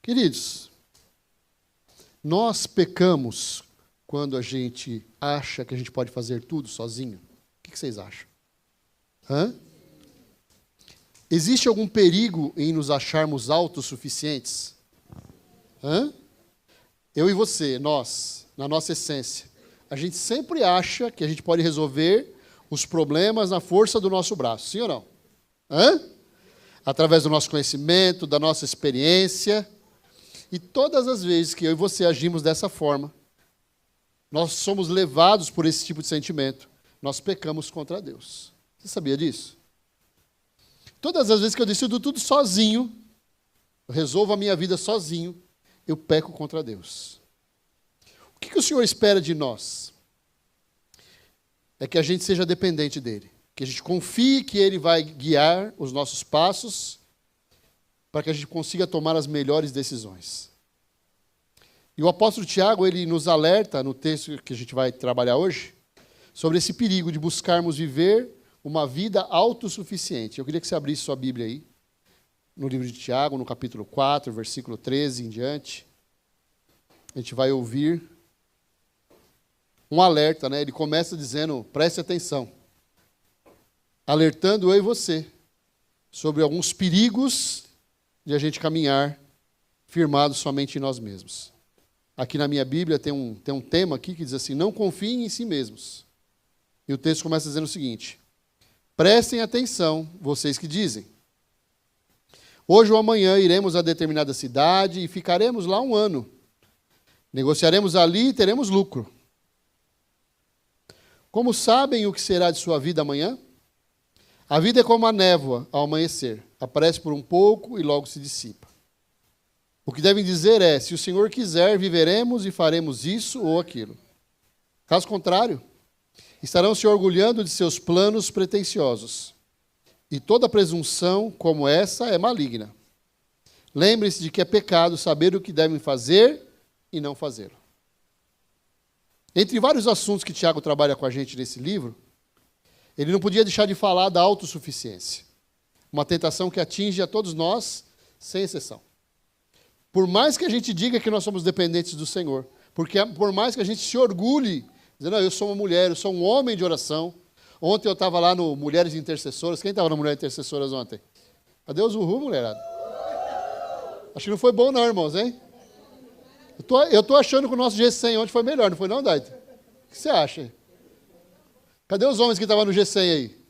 Queridos, nós pecamos quando a gente acha que a gente pode fazer tudo sozinho. O que vocês acham? Existe algum perigo em nos acharmos autossuficientes? Eu e você, nós, na nossa essência, a gente sempre acha que a gente pode resolver os problemas na força do nosso braço, sim ou não? Através do nosso conhecimento, da nossa experiência. E todas as vezes que eu e você agimos dessa forma, nós somos levados por esse tipo de sentimento, nós pecamos contra Deus. Você sabia disso? Todas as vezes que eu decido tudo sozinho, eu resolvo a minha vida sozinho, eu peco contra Deus. O que o Senhor espera de nós? É que a gente seja dependente dEle. Que a gente confie que Ele vai guiar os nossos passos para que a gente consiga tomar as melhores decisões. E o apóstolo Tiago, ele nos alerta, no texto que a gente vai trabalhar hoje, sobre esse perigo de buscarmos viver uma vida autossuficiente. Eu queria que você abrisse sua Bíblia aí, no livro de Tiago, no capítulo 4, versículo 13 em diante. A gente vai ouvir um alerta, né? Ele começa dizendo, preste atenção, alertando eu e você sobre alguns perigos de a gente caminhar firmado somente em nós mesmos. Aqui na minha Bíblia tem um tema aqui que diz assim, não confiem em si mesmos. E o texto começa dizendo o seguinte, prestem atenção, vocês que dizem, hoje ou amanhã iremos a determinada cidade e ficaremos lá 1 ano. Negociaremos ali e teremos lucro. Como sabem o que será de sua vida amanhã? A vida é como a névoa ao amanhecer. Aparece por um pouco e logo se dissipa. O que devem dizer é, se o Senhor quiser, viveremos e faremos isso ou aquilo. Caso contrário, estarão se orgulhando de seus planos pretensiosos. E toda presunção como essa é maligna. Lembre-se de que é pecado saber o que devem fazer e não fazê-lo. Entre vários assuntos que Tiago trabalha com a gente nesse livro, ele não podia deixar de falar da autossuficiência. Uma tentação que atinge a todos nós, sem exceção. Por mais que a gente diga que nós somos dependentes do Senhor, porque por mais que a gente se orgulhe, dizendo, eu sou uma mulher, eu sou um homem de oração. Ontem eu estava lá no Mulheres Intercessoras. Quem estava no Mulheres Intercessoras ontem? Cadê os uhul, mulherada? Acho que não foi bom não, irmãos, hein? Eu tô achando que o nosso G100 ontem foi melhor, não foi não, Daito? O que você acha? Cadê os homens que estavam no G100 aí?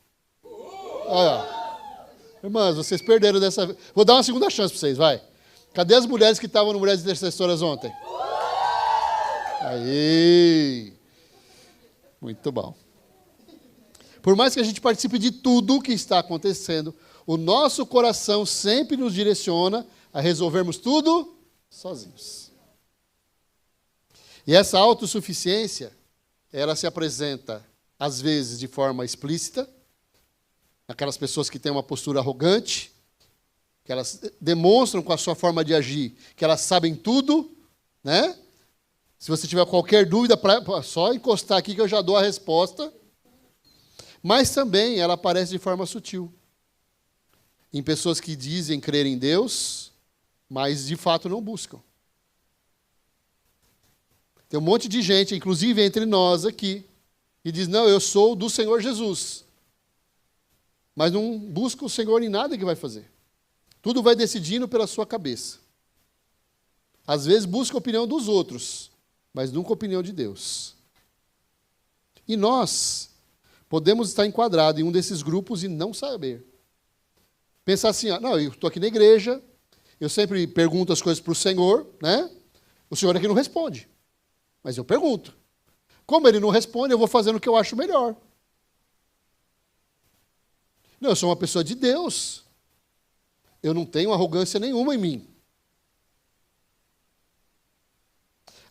Olha, irmãs, vocês perderam dessa vez. Vou dar uma segunda chance para vocês, vai. Cadê as mulheres que estavam no Mulheres Intercessoras ontem? Aí. Muito bom. Por mais que a gente participe de tudo que está acontecendo, o nosso coração sempre nos direciona a resolvermos tudo sozinhos. E essa autossuficiência, ela se apresenta, às vezes, de forma explícita, aquelas pessoas que têm uma postura arrogante, que elas demonstram com a sua forma de agir que elas sabem tudo, né? Se você tiver qualquer dúvida, só encostar aqui que eu já dou a resposta. Mas também ela aparece de forma sutil. Em pessoas que dizem crer em Deus, mas de fato não buscam. Tem um monte de gente, inclusive entre nós aqui, que diz, não, eu sou do Senhor Jesus. Mas não busca o Senhor em nada que vai fazer. Tudo vai decidindo pela sua cabeça. Às vezes busca a opinião dos outros, mas nunca a opinião de Deus. E nós podemos estar enquadrados em um desses grupos e não saber. Pensar assim, não, eu estou aqui na igreja, eu sempre pergunto as coisas para o Senhor, né? O Senhor aqui não responde. Mas eu pergunto. Como Ele não responde, eu vou fazendo o que eu acho melhor. Não, eu sou uma pessoa de Deus. Eu não tenho arrogância nenhuma em mim.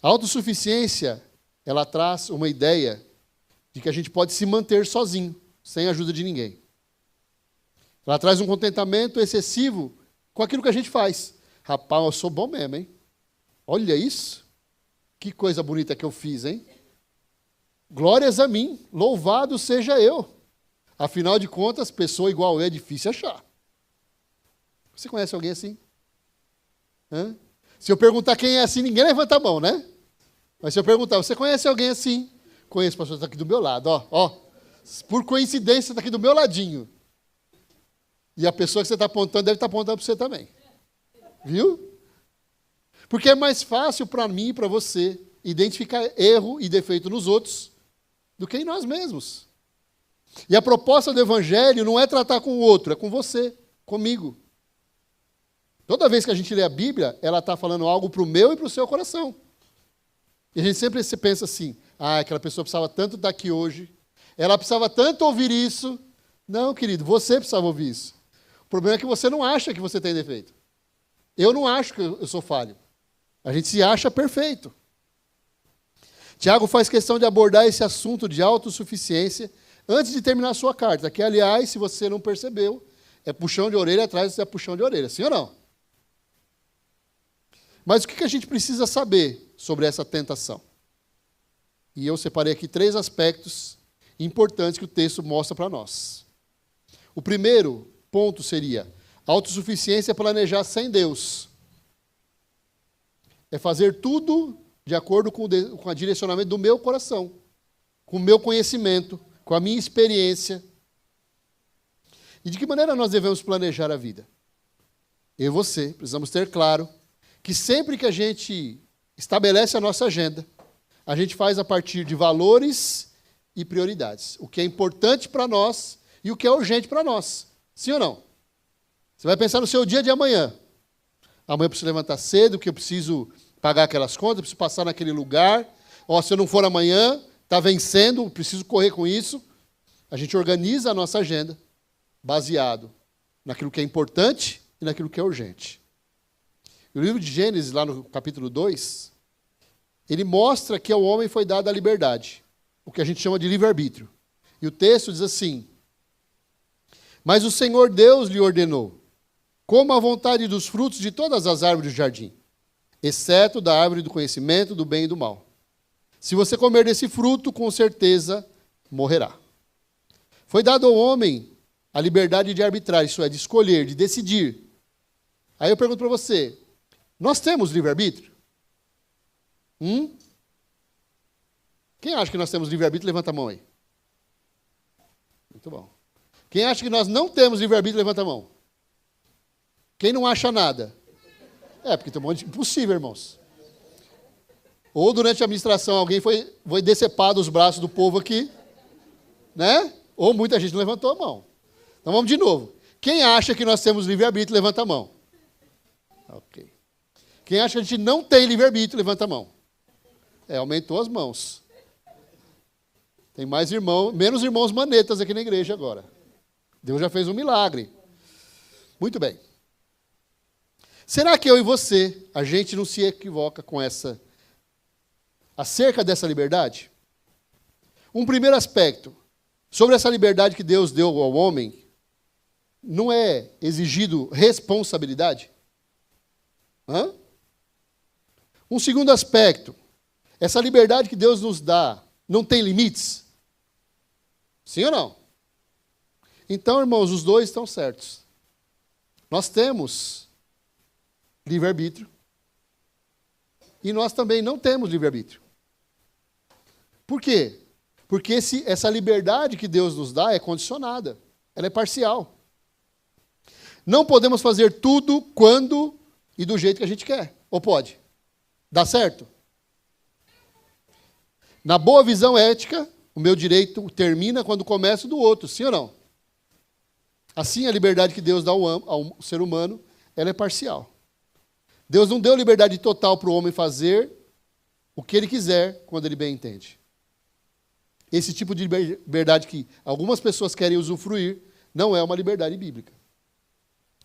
A autossuficiência, ela traz uma ideia de que a gente pode se manter sozinho, sem a ajuda de ninguém. Ela traz um contentamento excessivo com aquilo que a gente faz. Rapaz, eu sou bom mesmo, hein? Olha isso. Que coisa bonita que eu fiz, hein? Glórias a mim, louvado seja eu. Afinal de contas, pessoa igual eu é difícil achar. Você conhece alguém assim? Se eu perguntar quem é assim, ninguém levanta a mão, né? Mas se eu perguntar, você conhece alguém assim? Conheço, pastor, está aqui do meu lado, ó. Por coincidência, está aqui do meu ladinho. E a pessoa que você está apontando deve estar apontando para você também. Viu? Porque é mais fácil para mim e para você identificar erro e defeito nos outros do que em nós mesmos. E a proposta do Evangelho não é tratar com o outro, é com você, comigo. Toda vez que a gente lê a Bíblia, ela está falando algo para o meu e para o seu coração. E a gente sempre se pensa assim, aquela pessoa precisava tanto estar aqui hoje, ela precisava tanto ouvir isso. Não, querido, você precisava ouvir isso. O problema é que você não acha que você tem defeito. Eu não acho que eu sou falho. A gente se acha perfeito. Tiago faz questão de abordar esse assunto de autossuficiência antes de terminar a sua carta, que, aliás, se você não percebeu, é puxão de orelha atrás de puxão de orelha, sim ou não? Mas o que a gente precisa saber sobre essa tentação? E eu separei aqui 3 aspectos importantes que o texto mostra para nós. O primeiro ponto seria: autossuficiência é planejar sem Deus. É fazer tudo de acordo com o direcionamento do meu coração, com o meu conhecimento, com a minha experiência. E de que maneira nós devemos planejar a vida? Eu e você precisamos ter claro que sempre que a gente estabelece a nossa agenda, a gente faz a partir de valores e prioridades. O que é importante para nós e o que é urgente para nós. Sim ou não? Você vai pensar no seu dia de amanhã. Amanhã eu preciso levantar cedo, que eu preciso pagar aquelas contas, eu preciso passar naquele lugar. Se eu não for amanhã, está vencendo, preciso correr com isso. A gente organiza a nossa agenda baseado naquilo que é importante e naquilo que é urgente. O livro de Gênesis, lá no capítulo 2, ele mostra que ao homem foi dada a liberdade, o que a gente chama de livre-arbítrio. E o texto diz assim: mas o Senhor Deus lhe ordenou: coma à vontade dos frutos de todas as árvores do jardim, exceto da árvore do conhecimento do bem e do mal. Se você comer desse fruto, com certeza morrerá. Foi dado ao homem a liberdade de arbitrar, isso é, de escolher, de decidir. Aí eu pergunto para você, nós temos livre-arbítrio? Quem acha que nós temos livre-arbítrio, levanta a mão aí. Muito bom. Quem acha que nós não temos livre-arbítrio, levanta a mão. Quem não acha nada? Porque tem um monte de... Impossível, irmãos. Ou durante a administração alguém foi decepado os braços do povo aqui, né? Ou muita gente não levantou a mão. Então vamos de novo. Quem acha que nós temos livre-arbítrio, levanta a mão. Ok. Quem acha que a gente não tem livre-arbítrio, levanta a mão. Aumentou as mãos. Tem mais menos irmãos manetas aqui na igreja agora. Deus já fez um milagre. Muito bem. Será que eu e você, a gente não se equivoca com acerca dessa liberdade? Um primeiro aspecto, sobre essa liberdade que Deus deu ao homem, não é exigido responsabilidade? Um segundo aspecto, essa liberdade que Deus nos dá não tem limites? Sim ou não? Então, irmãos, os dois estão certos. Nós temos livre-arbítrio e nós também não temos livre-arbítrio. Por quê? Porque essa liberdade que Deus nos dá é condicionada, ela é parcial. Não podemos fazer tudo quando e do jeito que a gente quer. Ou pode? Dá certo? Na boa visão ética, o meu direito termina quando começa o do outro, sim ou não? Assim, a liberdade que Deus dá ao ser humano, ela é parcial. Deus não deu liberdade total para o homem fazer o que ele quiser, quando ele bem entende. Esse tipo de liberdade que algumas pessoas querem usufruir, não é uma liberdade bíblica.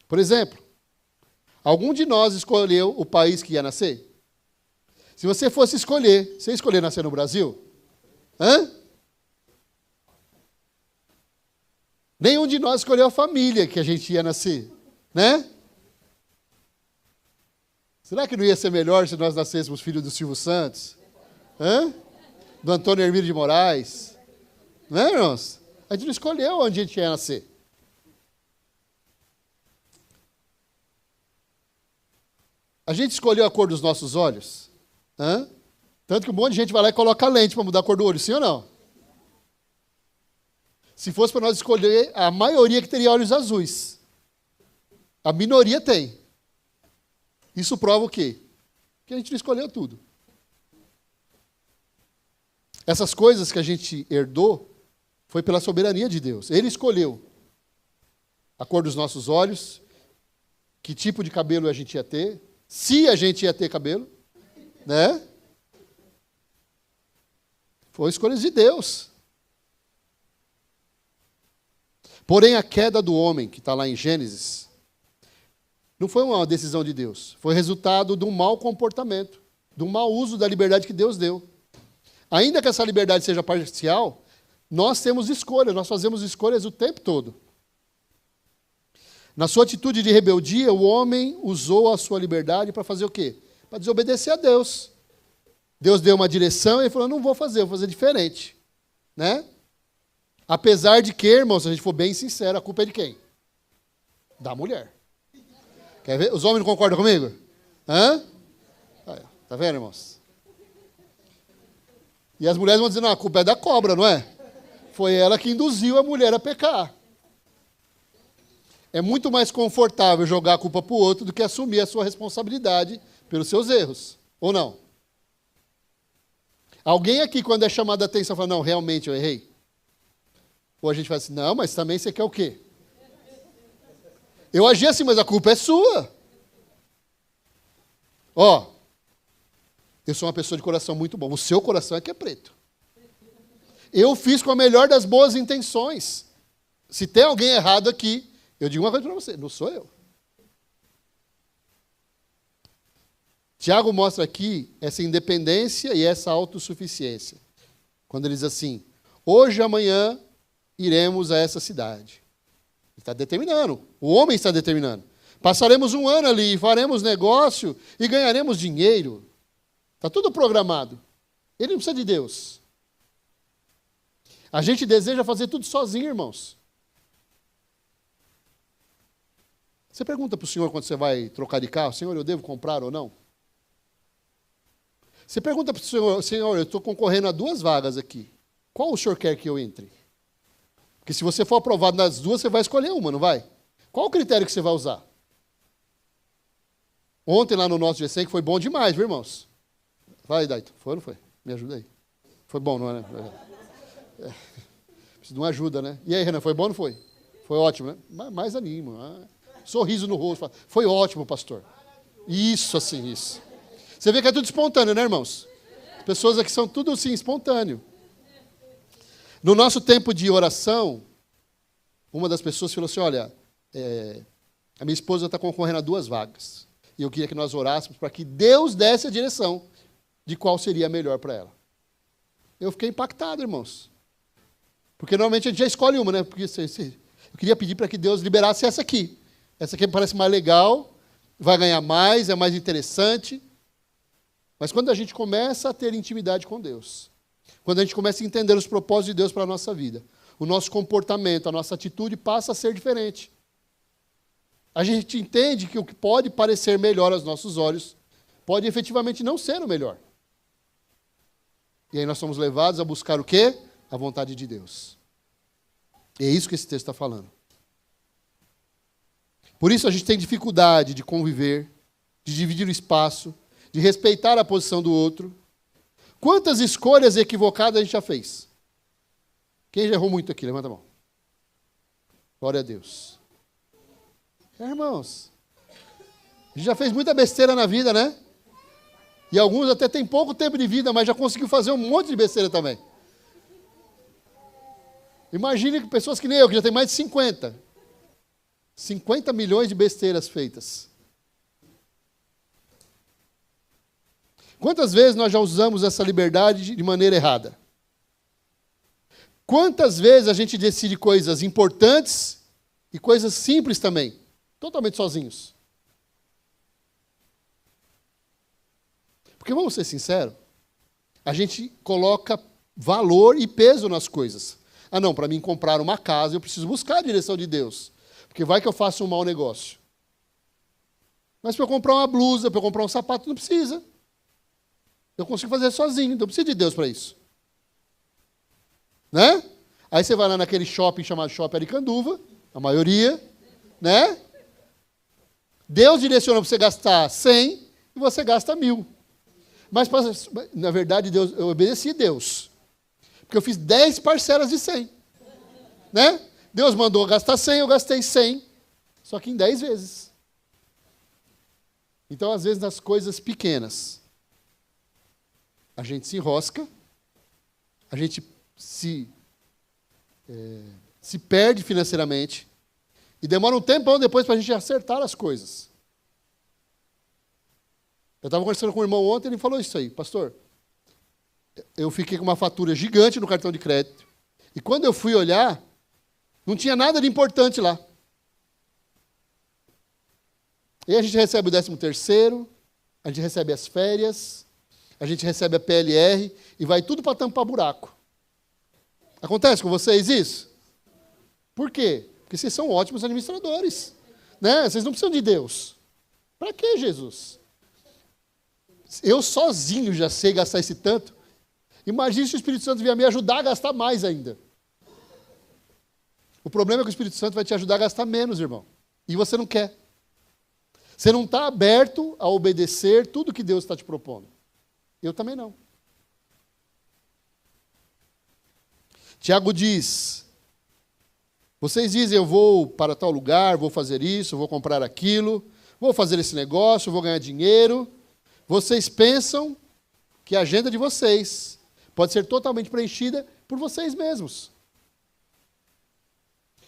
Por exemplo, algum de nós escolheu o país que ia nascer? Se você fosse escolher, você ia escolher nascer no Brasil? Nenhum de nós escolheu a família que a gente ia nascer, né? Será que não ia ser melhor se nós nascêssemos filhos do Silvio Santos? Do Antônio Hermílio de Moraes? Não é, irmãos? A gente não escolheu onde a gente ia nascer. A gente escolheu a cor dos nossos olhos? Hã? Tanto que um monte de gente vai lá e coloca lente para mudar a cor do olho, sim ou não? Se fosse para nós escolher, a maioria que teria olhos azuis. A minoria tem. Isso prova o quê? Que a gente não escolheu tudo. Essas coisas que a gente herdou foi pela soberania de Deus. Ele escolheu a cor dos nossos olhos, que tipo de cabelo a gente ia ter, se a gente ia ter cabelo, né? Foi escolhas de Deus. Porém, a queda do homem, que está lá em Gênesis, não foi uma decisão de Deus. Foi resultado de um mau comportamento, de um mau uso da liberdade que Deus deu. Ainda que essa liberdade seja parcial, nós temos escolhas, nós fazemos escolhas o tempo todo. Na sua atitude de rebeldia, o homem usou a sua liberdade para fazer o quê? Para desobedecer a Deus. Deus deu uma direção e ele falou, não vou fazer diferente. Né? Apesar de que, irmãos, se a gente for bem sincero, a culpa é de quem? Da mulher. Quer ver? Os homens não concordam comigo? Hã? Tá vendo, irmãos? E as mulheres vão dizer, não, a culpa é da cobra, não é? Foi ela que induziu a mulher a pecar. É muito mais confortável jogar a culpa para o outro do que assumir a sua responsabilidade pelos seus erros. Ou não? Alguém aqui, quando é chamado a atenção, fala, não, realmente eu errei? Ou a gente fala assim, não, mas também você quer o quê? Eu agi assim, mas a culpa é sua. Ó, eu sou uma pessoa de coração muito bom. O seu coração é que é preto. Eu fiz com a melhor das boas intenções. Se tem alguém errado aqui, eu digo uma coisa para você, não sou eu. Tiago mostra aqui essa independência e essa autossuficiência. Quando ele diz assim, hoje ou amanhã iremos a essa cidade. Ele está determinando, o homem está determinando. Passaremos um ano ali, faremos negócio e ganharemos dinheiro. Está tudo programado. Ele não precisa de Deus. A gente deseja fazer tudo sozinho, irmãos. Você pergunta para o Senhor quando você vai trocar de carro, Senhor, eu devo comprar ou não? Você pergunta para o Senhor, Senhor, eu estou concorrendo a 2 vagas aqui. Qual o Senhor quer que eu entre? Porque se você for aprovado nas 2, você vai escolher uma, não vai? Qual o critério que você vai usar? Ontem lá no nosso GC, que foi bom demais, viu, irmãos? Vai, Daito. Foi ou não foi? Me ajuda aí. Foi bom, não é? Preciso de uma ajuda, né? E aí, Renan, foi bom ou não foi? Foi ótimo, né? Mais animo. Sorriso no rosto. Foi ótimo, pastor. Isso, assim, isso. Você vê que é tudo espontâneo, né, irmãos? As pessoas aqui são tudo, assim, espontâneo. No nosso tempo de oração, uma das pessoas falou assim, olha, a minha esposa está concorrendo a 2 vagas. E eu queria que nós orássemos para que Deus desse a direção de qual seria a melhor para ela. Eu fiquei impactado, irmãos. Porque normalmente a gente já escolhe uma, né? Porque eu queria pedir para que Deus liberasse essa aqui. Essa aqui me parece mais legal, vai ganhar mais, é mais interessante. Mas quando a gente começa a ter intimidade com Deus, quando a gente começa a entender os propósitos de Deus para a nossa vida, o nosso comportamento, a nossa atitude passa a ser diferente. A gente entende que o que pode parecer melhor aos nossos olhos pode efetivamente não ser o melhor. E aí nós somos levados a buscar o quê? A vontade de Deus. E é isso que esse texto está falando. Por isso a gente tem dificuldade de conviver, de dividir o espaço, de respeitar a posição do outro. Quantas escolhas equivocadas a gente já fez? Quem já errou muito aqui? Levanta a mão. Glória a Deus. Irmãos, a gente já fez muita besteira na vida, né? E alguns até têm pouco tempo de vida, mas já conseguiu fazer um monte de besteira também. Imagine que pessoas que nem eu, que já tem mais de 50. 50 milhões de besteiras feitas. Quantas vezes nós já usamos essa liberdade de maneira errada? Quantas vezes a gente decide coisas importantes e coisas simples também, totalmente sozinhos? Porque vamos ser sinceros, a gente coloca valor e peso nas coisas. Ah não, para mim comprar uma casa eu preciso buscar a direção de Deus, porque vai que eu faço um mau negócio. Mas para eu comprar uma blusa, para eu comprar um sapato, não precisa. Eu consigo fazer sozinho, não precisa de Deus para isso. Né? Aí você vai lá naquele shopping chamado Shopping Aricanduva, a maioria, né? Deus direcionou para você gastar 100 e você gasta 1.000. Mas, na verdade, eu obedeci a Deus. Porque eu fiz 10 parcelas de 100. Né? Deus mandou eu gastar 100, eu gastei 100. Só que em 10 vezes. Então, às vezes, nas coisas pequenas, a gente se enrosca, a gente se perde financeiramente, e demora um tempão depois para a gente acertar as coisas. Eu estava conversando com o irmão ontem, ele falou isso aí, pastor, eu fiquei com uma fatura gigante no cartão de crédito, e quando eu fui olhar, não tinha nada de importante lá. E a gente recebe o 13º, a gente recebe as férias, a gente recebe a PLR, e vai tudo para tampar buraco. Acontece com vocês isso? Por quê? Porque vocês são ótimos administradores. Né? Vocês não precisam de Deus. Para que Jesus? Eu sozinho já sei gastar esse tanto. Imagine se o Espírito Santo vier me ajudar a gastar mais ainda. O problema é que o Espírito Santo vai te ajudar a gastar menos, irmão. E você não quer. Você não está aberto a obedecer tudo que Deus está te propondo. Eu também não. Tiago diz, vocês dizem, eu vou para tal lugar, vou fazer isso, vou comprar aquilo, vou fazer esse negócio, vou ganhar dinheiro. Vocês pensam que a agenda de vocês pode ser totalmente preenchida por vocês mesmos.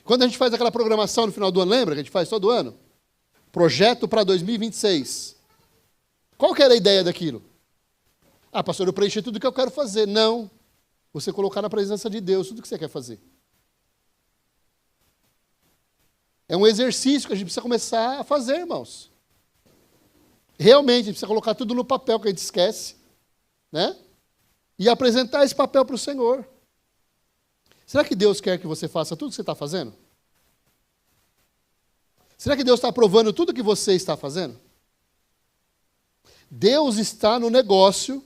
Quando a gente faz aquela programação no final do ano, lembra que a gente faz todo ano? Projeto para 2026. Qual que era a ideia daquilo? Ah, pastor, eu preenchi tudo o que eu quero fazer. Não. Você colocar na presença de Deus tudo o que você quer fazer. É um exercício que a gente precisa começar a fazer, irmãos. Realmente, a gente precisa colocar tudo no papel que a gente esquece, né? E apresentar esse papel para o Senhor. Será que Deus quer que você faça tudo o que você está fazendo? Será que Deus está aprovando tudo o que você está fazendo? Deus está no negócio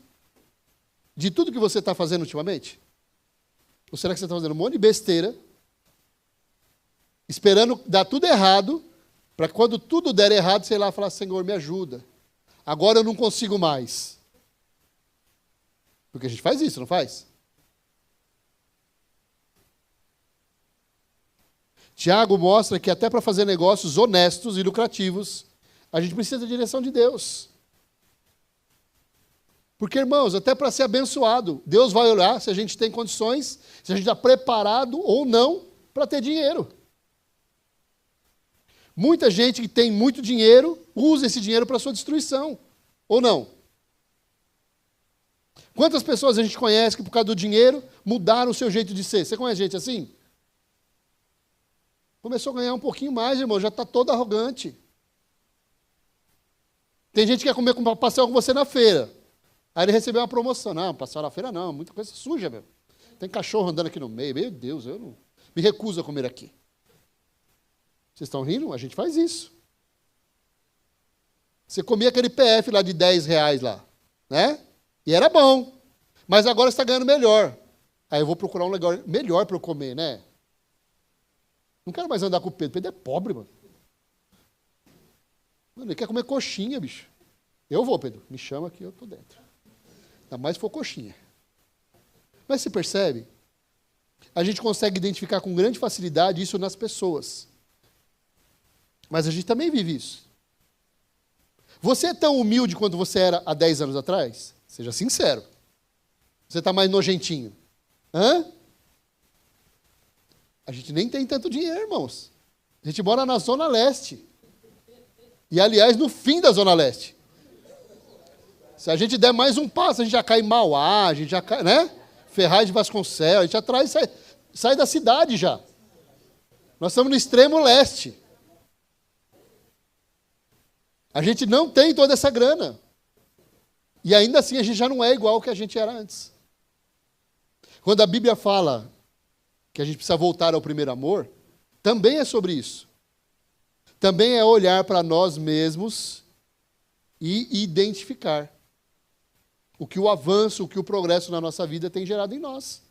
de tudo que você está fazendo ultimamente? Ou será que você está fazendo um monte de besteira, esperando dar tudo errado, para quando tudo der errado, você ir lá e falar, Senhor, me ajuda. Agora eu não consigo mais. Porque a gente faz isso, não faz? Tiago mostra que até para fazer negócios honestos e lucrativos, a gente precisa da direção de Deus. Porque, irmãos, até para ser abençoado, Deus vai olhar se a gente tem condições, se a gente está preparado ou não para ter dinheiro. Muita gente que tem muito dinheiro, usa esse dinheiro para sua destruição. Ou não? Quantas pessoas a gente conhece que por causa do dinheiro mudaram o seu jeito de ser? Você conhece gente assim? Começou a ganhar um pouquinho mais, irmão, já está todo arrogante. Tem gente que quer comer pastel com você na feira. Aí ele recebeu uma promoção. Não, pastel na feira não, muita coisa suja, meu. Tem cachorro andando aqui no meio. Meu Deus, eu não me recuso a comer aqui. Vocês estão rindo? A gente faz isso. Você comia aquele PF lá de R$10 lá, né? E era bom. Mas agora você está ganhando melhor. Aí eu vou procurar um lugar melhor para eu comer, né? Não quero mais andar com o Pedro. Pedro é pobre, mano. Mano, ele quer comer coxinha, bicho. Eu vou, Pedro. Me chama que eu estou dentro. Ainda mais se for coxinha. Mas você percebe? A gente consegue identificar com grande facilidade isso nas pessoas. Mas a gente também vive isso. Você é tão humilde quanto você era há 10 anos atrás? Seja sincero. Você está mais nojentinho. Hã? A gente nem tem tanto dinheiro, irmãos. A gente mora na Zona Leste. E, aliás, no fim da Zona Leste. Se a gente der mais um passo, a gente já cai em Mauá, a gente já cai, né? Ferraz de Vasconcelos, a gente atrás sai da cidade já. Nós estamos no extremo leste. A gente não tem toda essa grana. E ainda assim a gente já não é igual ao que a gente era antes. Quando a Bíblia fala que a gente precisa voltar ao primeiro amor, também é sobre isso. Também é olhar para nós mesmos e identificar o que o avanço, o que o progresso na nossa vida tem gerado em nós.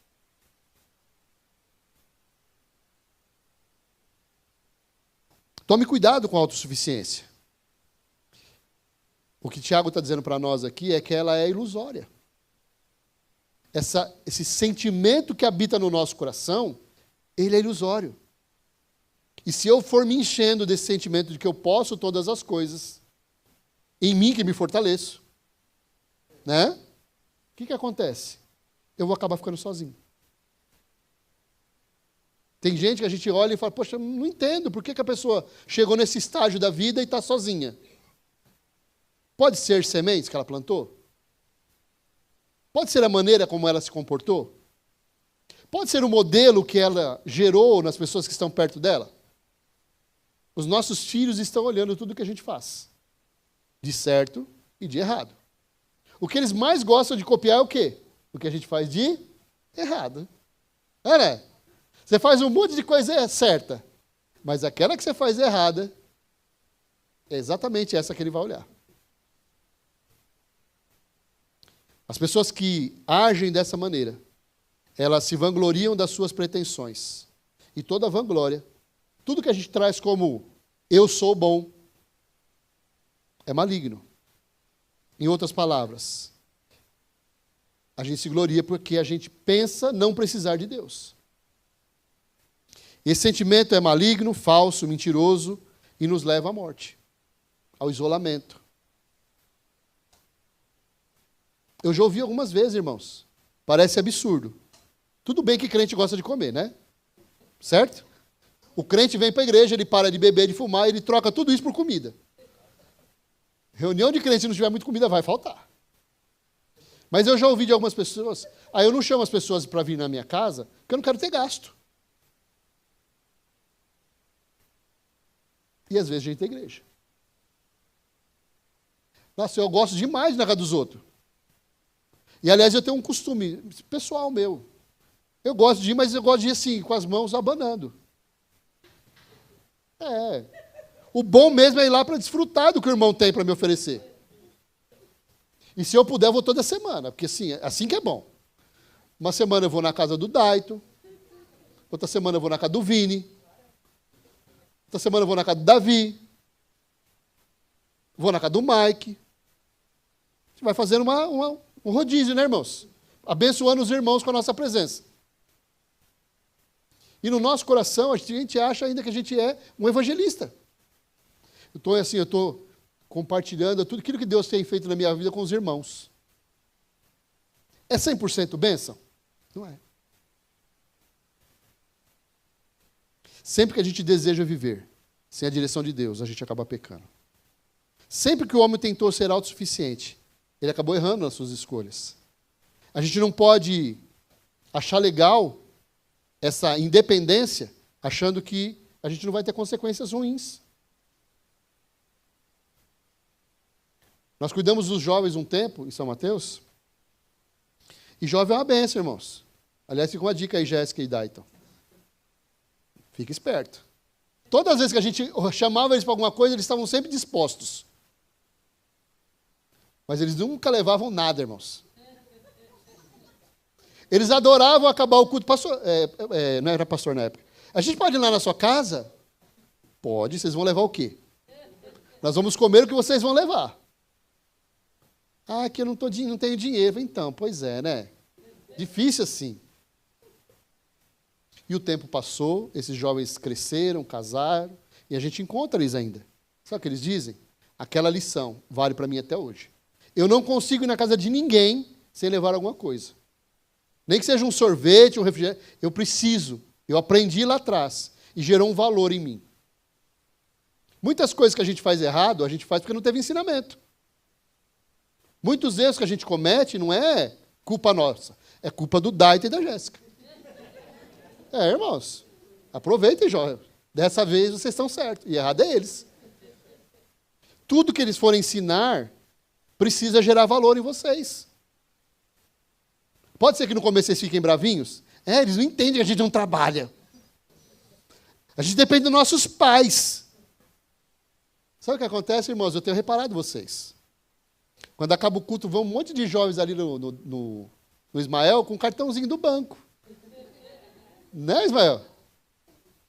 Tome cuidado com a autossuficiência. O que Tiago está dizendo para nós aqui é que ela é ilusória. Esse sentimento que habita no nosso coração, ele é ilusório. E se eu for me enchendo desse sentimento de que eu posso todas as coisas, em mim que me fortaleço, né? O que acontece? Eu vou acabar ficando sozinho. Tem gente que a gente olha e fala, poxa, não entendo, por que a pessoa chegou nesse estágio da vida e está sozinha? Pode ser sementes que ela plantou? Pode ser a maneira como ela se comportou? Pode ser o modelo que ela gerou nas pessoas que estão perto dela? Os nossos filhos estão olhando tudo que a gente faz, de certo e de errado. O que eles mais gostam de copiar é o quê? O que a gente faz de errado. É, né? Você faz um monte de coisa certa, mas aquela que você faz errada, é exatamente essa que ele vai olhar. As pessoas que agem dessa maneira, elas se vangloriam das suas pretensões. E toda vanglória, tudo que a gente traz como eu sou bom, é maligno. Em outras palavras, a gente se gloria porque a gente pensa não precisar de Deus. Esse sentimento é maligno, falso, mentiroso e nos leva à morte, ao isolamento. Eu já ouvi algumas vezes, irmãos, parece absurdo. Tudo bem que crente gosta de comer, né? Certo? O crente vem para a igreja, ele para de beber, de fumar, ele troca tudo isso por comida. Reunião de crente, se não tiver muita comida, vai faltar. Mas eu já ouvi de algumas pessoas, eu não chamo as pessoas para vir na minha casa, porque eu não quero ter gasto. E às vezes a gente tem igreja. Nossa, eu gosto demais na casa dos outros. E aliás, eu tenho um costume pessoal meu. Eu gosto de ir, mas eu gosto de ir assim, com as mãos abanando. O bom mesmo é ir lá para desfrutar do que o irmão tem para me oferecer. E se eu puder, eu vou toda semana, porque assim que é bom. Uma semana eu vou na casa do Daito, outra semana eu vou na casa do Vini, outra semana eu vou na casa do Davi, vou na casa do Mike. A gente vai fazendo um rodízio, né, irmãos? Abençoando os irmãos com a nossa presença. E no nosso coração, a gente acha ainda que a gente é um evangelista. Eu estou compartilhando tudo aquilo que Deus tem feito na minha vida com os irmãos. É 100% bênção? Não é. Sempre que a gente deseja viver sem a direção de Deus, a gente acaba pecando. Sempre que o homem tentou ser autossuficiente, ele acabou errando nas suas escolhas. A gente não pode achar legal essa independência, achando que a gente não vai ter consequências ruins. Nós cuidamos dos jovens um tempo, em São Mateus, e jovem é uma bênção, irmãos. Aliás, fica uma dica aí, Jéssica e Dayton. Fica esperto. Todas as vezes que a gente chamava eles para alguma coisa, eles estavam sempre dispostos. Mas eles nunca levavam nada, irmãos. Eles adoravam acabar o culto. Não era pastor na época. A gente pode ir lá na sua casa? Pode. Vocês vão levar o quê? Nós vamos comer o que vocês vão levar. Que eu não tenho dinheiro. Então, pois é, né? Difícil assim. E o tempo passou, esses jovens cresceram, casaram, e a gente encontra eles ainda. Sabe o que eles dizem? Aquela lição vale para mim até hoje. Eu não consigo ir na casa de ninguém sem levar alguma coisa. Nem que seja um sorvete, um refrigerante. Eu preciso. Eu aprendi lá atrás. E gerou um valor em mim. Muitas coisas que a gente faz errado, a gente faz porque não teve ensinamento. Muitos erros que a gente comete não é culpa nossa. É culpa do Daito e da Jéssica. Irmãos. Aproveitem, jovens. Dessa vez vocês estão certos. E errado é eles. Tudo que eles forem ensinar precisa gerar valor em vocês. Pode ser que no começo vocês fiquem bravinhos? Eles não entendem que a gente não trabalha. A gente depende dos nossos pais. Sabe o que acontece, irmãos? Eu tenho reparado vocês. Quando acaba o culto, vão um monte de jovens ali no Ismael com um cartãozinho do banco. Né, Ismael?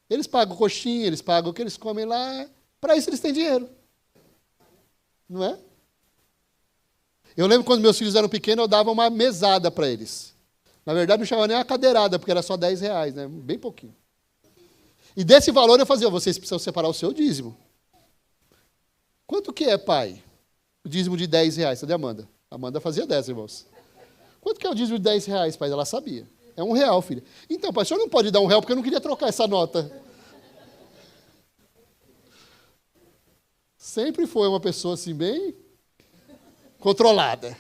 Eles pagam coxinha, eles pagam o que eles comem lá. Para isso eles têm dinheiro. Não é? Eu lembro quando meus filhos eram pequenos, eu dava uma mesada para eles. Na verdade, não chamava nem uma cadeirada, porque era só R$10, né? Bem pouquinho. E desse valor eu fazia, vocês precisam separar o seu dízimo. Quanto que é, pai? O dízimo de R$10. Cadê a Amanda? A Amanda fazia 10, irmãos. Quanto que é o dízimo de R$10, pai? Ela sabia. É R$1, filha. Então, pai, o senhor não pode dar R$1 porque eu não queria trocar essa nota. Sempre foi uma pessoa assim, bem controlada.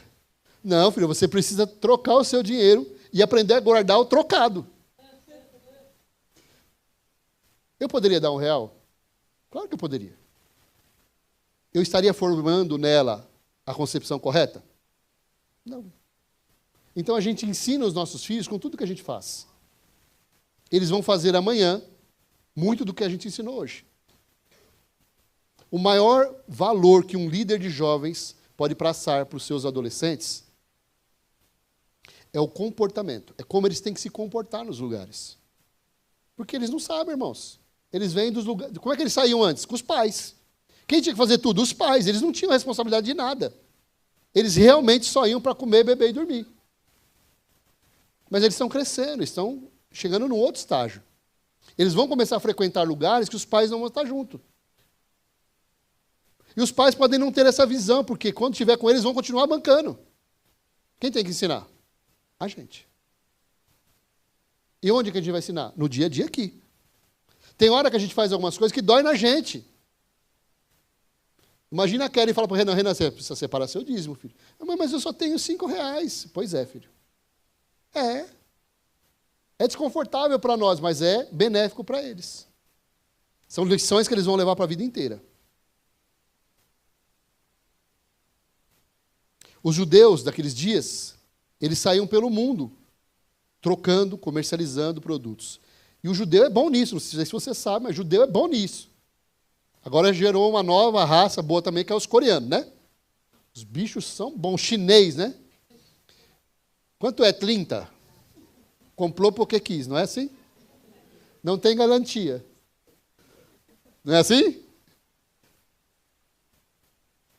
Não, filho, você precisa trocar o seu dinheiro e aprender a guardar o trocado. Eu poderia dar R$1? Claro que eu poderia. Eu estaria formando nela a concepção correta? Não. Então a gente ensina os nossos filhos com tudo que a gente faz. Eles vão fazer amanhã muito do que a gente ensinou hoje. O maior valor que um líder de jovens pode passar para os seus adolescentes é o comportamento. É como eles têm que se comportar nos lugares. Porque eles não sabem, irmãos. Eles vêm dos lugares... Como é que eles saíam antes? Com os pais. Quem tinha que fazer tudo? Os pais. Eles não tinham responsabilidade de nada. Eles realmente só iam para comer, beber e dormir. Mas eles estão crescendo, estão chegando num outro estágio. Eles vão começar a frequentar lugares que os pais não vão estar junto. E os pais podem não ter essa visão, porque quando estiver com eles, vão continuar bancando. Quem tem que ensinar? A gente. E onde que a gente vai ensinar? No dia a dia aqui. Tem hora que a gente faz algumas coisas que dói na gente. Imagina a Kelly e fala para o Renan, Renan, você precisa separar seu dízimo, filho. Mas eu só tenho R$5. Pois é, filho. É desconfortável para nós, mas é benéfico para eles. São lições que eles vão levar para a vida inteira. Os judeus daqueles dias, eles saíam pelo mundo, trocando, comercializando produtos. E o judeu é bom nisso, não sei se você sabe, mas o judeu é bom nisso. Agora gerou uma nova raça boa também, que é os coreanos, né? Os bichos são bons, chinês, né? Quanto é 30? Comprou porque quis, não é assim? Não tem garantia. Não é assim?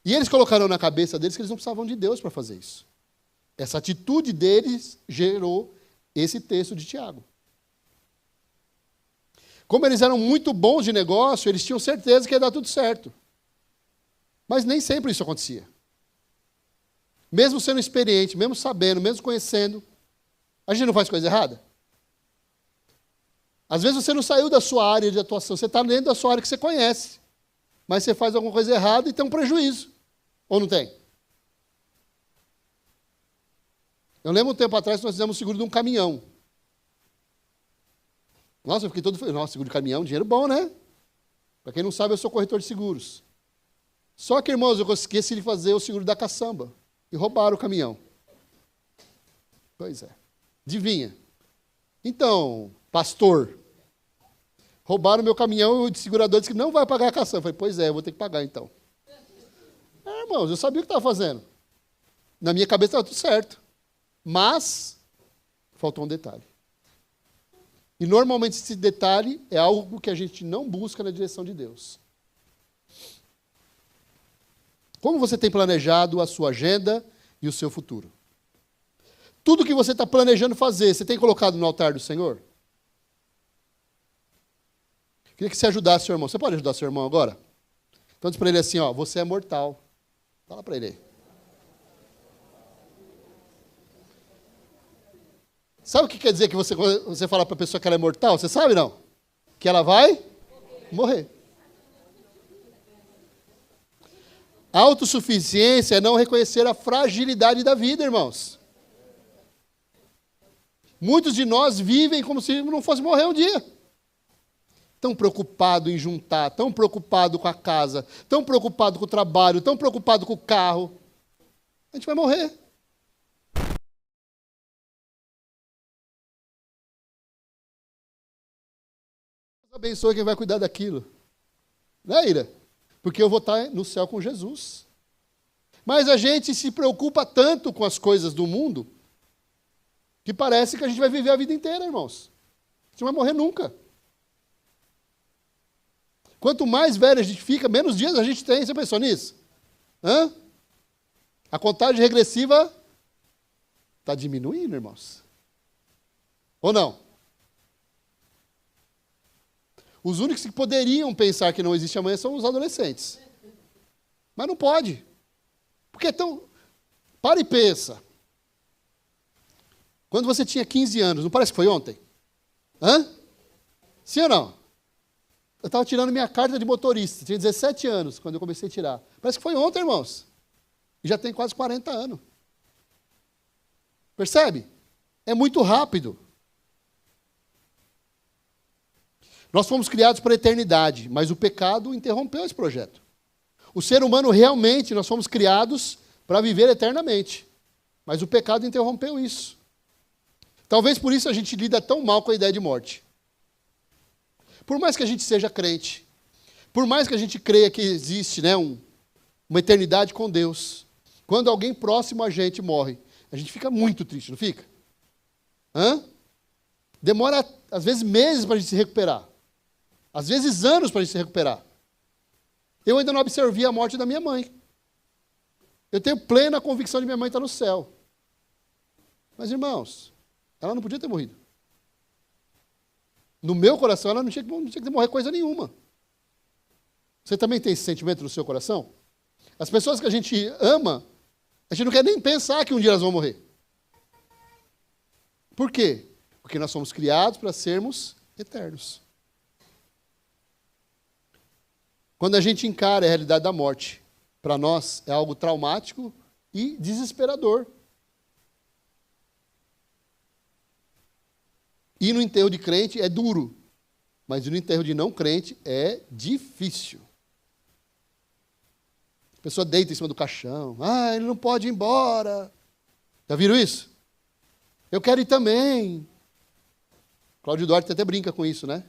E eles colocaram na cabeça deles que eles não precisavam de Deus para fazer isso. Essa atitude deles gerou esse texto de Tiago. Como eles eram muito bons de negócio, eles tinham certeza que ia dar tudo certo. Mas nem sempre isso acontecia. Mesmo sendo experiente, mesmo sabendo, mesmo conhecendo, a gente não faz coisa errada? Às vezes você não saiu da sua área de atuação, você está dentro da sua área que você conhece, mas você faz alguma coisa errada e tem um prejuízo. Ou não tem? Eu lembro um tempo atrás que nós fizemos o seguro de um caminhão. Nossa, eu fiquei todo feliz. Nossa, seguro de caminhão, dinheiro bom, né? Para quem não sabe, eu sou corretor de seguros. Só que, irmãos, eu esqueci de fazer o seguro da caçamba. E roubaram o caminhão. Pois é. Adivinha? Então, pastor, roubaram meu caminhão e o segurador disse que não vai pagar a caçamba. Eu falei, pois é, eu vou ter que pagar então. Irmãos, eu sabia o que estava fazendo. Na minha cabeça estava tudo certo. Mas, faltou um detalhe. E normalmente esse detalhe é algo que a gente não busca na direção de Deus. Como você tem planejado a sua agenda e o seu futuro? Tudo que você está planejando fazer, você tem colocado no altar do Senhor? Queria que você ajudasse seu irmão. Você pode ajudar seu irmão agora? Então diz para ele assim, ó, você é mortal. Fala para ele aí. Sabe o que quer dizer que você fala para a pessoa que ela é mortal? Você sabe, não? Que ela vai morrer. A autossuficiência é não reconhecer a fragilidade da vida, irmãos. Muitos de nós vivem como se não fosse morrer um dia. Tão preocupado em juntar, tão preocupado com a casa, tão preocupado com o trabalho, tão preocupado com o carro. A gente vai morrer. Deus abençoe quem vai cuidar daquilo. Né, Ira? Porque eu vou estar no céu com Jesus. Mas a gente se preocupa tanto com as coisas do mundo que parece que a gente vai viver a vida inteira, irmãos. A gente não vai morrer nunca. Quanto mais velho a gente fica, menos dias a gente tem. Você pensou nisso? Hã? A contagem regressiva está diminuindo, irmãos. Ou não? Os únicos que poderiam pensar que não existe amanhã são os adolescentes. Mas não pode. Porque então, para e pensa. Quando você tinha 15 anos, não parece que foi ontem? Hã? Sim ou não? Eu estava tirando minha carta de motorista, tinha 17 anos quando eu comecei a tirar. Parece que foi ontem, irmãos. E já tem quase 40 anos. Percebe? É muito rápido. Nós fomos criados para a eternidade, mas o pecado interrompeu esse projeto. O ser humano realmente, nós fomos criados para viver eternamente. Mas o pecado interrompeu isso. Talvez por isso a gente lida tão mal com a ideia de morte. Por mais que a gente seja crente, por mais que a gente creia que existe, né, uma eternidade com Deus, quando alguém próximo a gente morre, a gente fica muito triste, não fica? Hã? Demora, às vezes, meses para a gente se recuperar. Às vezes, anos para a gente se recuperar. Eu ainda não absorvi a morte da minha mãe. Eu tenho plena convicção de que minha mãe está no céu. Mas, irmãos, ela não podia ter morrido. No meu coração, ela não tinha que morrer coisa nenhuma. Você também tem esse sentimento no seu coração? As pessoas que a gente ama, a gente não quer nem pensar que um dia elas vão morrer. Por quê? Porque nós somos criados para sermos eternos. Quando a gente encara a realidade da morte, para nós é algo traumático e desesperador. Ir no enterro de crente é duro, mas ir no enterro de não crente é difícil. A pessoa deita em cima do caixão. Ah, ele não pode ir embora. Já viram isso? Eu quero ir também. Cláudio Duarte até brinca com isso, né?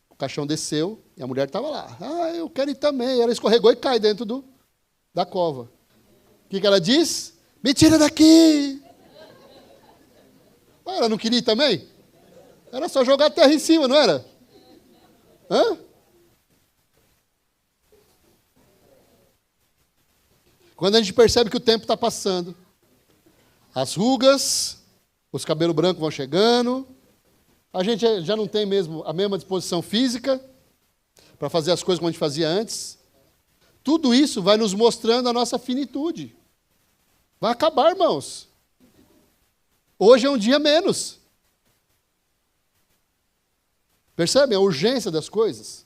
O caixão desceu e a mulher estava lá. Ah, eu quero ir também. Ela escorregou e cai dentro da cova. O que ela diz? Me tira daqui! Ah, ela não queria ir também? Era só jogar a terra em cima, não era? Hã? Quando a gente percebe que o tempo está passando, as rugas, os cabelos brancos vão chegando, a gente já não tem mesmo a mesma disposição física para fazer as coisas como a gente fazia antes. Tudo isso vai nos mostrando a nossa finitude. Vai acabar, irmãos. Hoje é um dia menos. Percebem a urgência das coisas?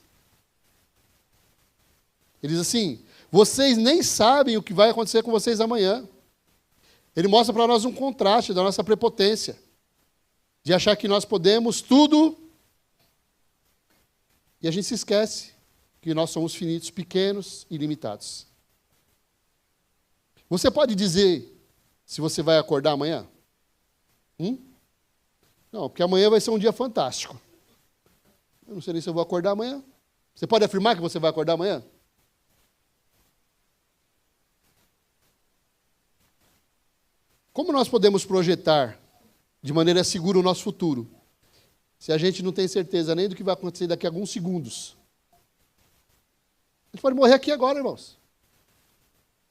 Ele diz assim, vocês nem sabem o que vai acontecer com vocês amanhã. Ele mostra para nós um contraste da nossa prepotência, de achar que nós podemos tudo, e a gente se esquece que nós somos finitos, pequenos e limitados. Você pode dizer se você vai acordar amanhã? Não, porque amanhã vai ser um dia fantástico. Eu não sei nem se eu vou acordar amanhã. Você pode afirmar que você vai acordar amanhã? Como nós podemos projetar de maneira segura o nosso futuro, se a gente não tem certeza nem do que vai acontecer daqui a alguns segundos? A gente pode morrer aqui agora, irmãos.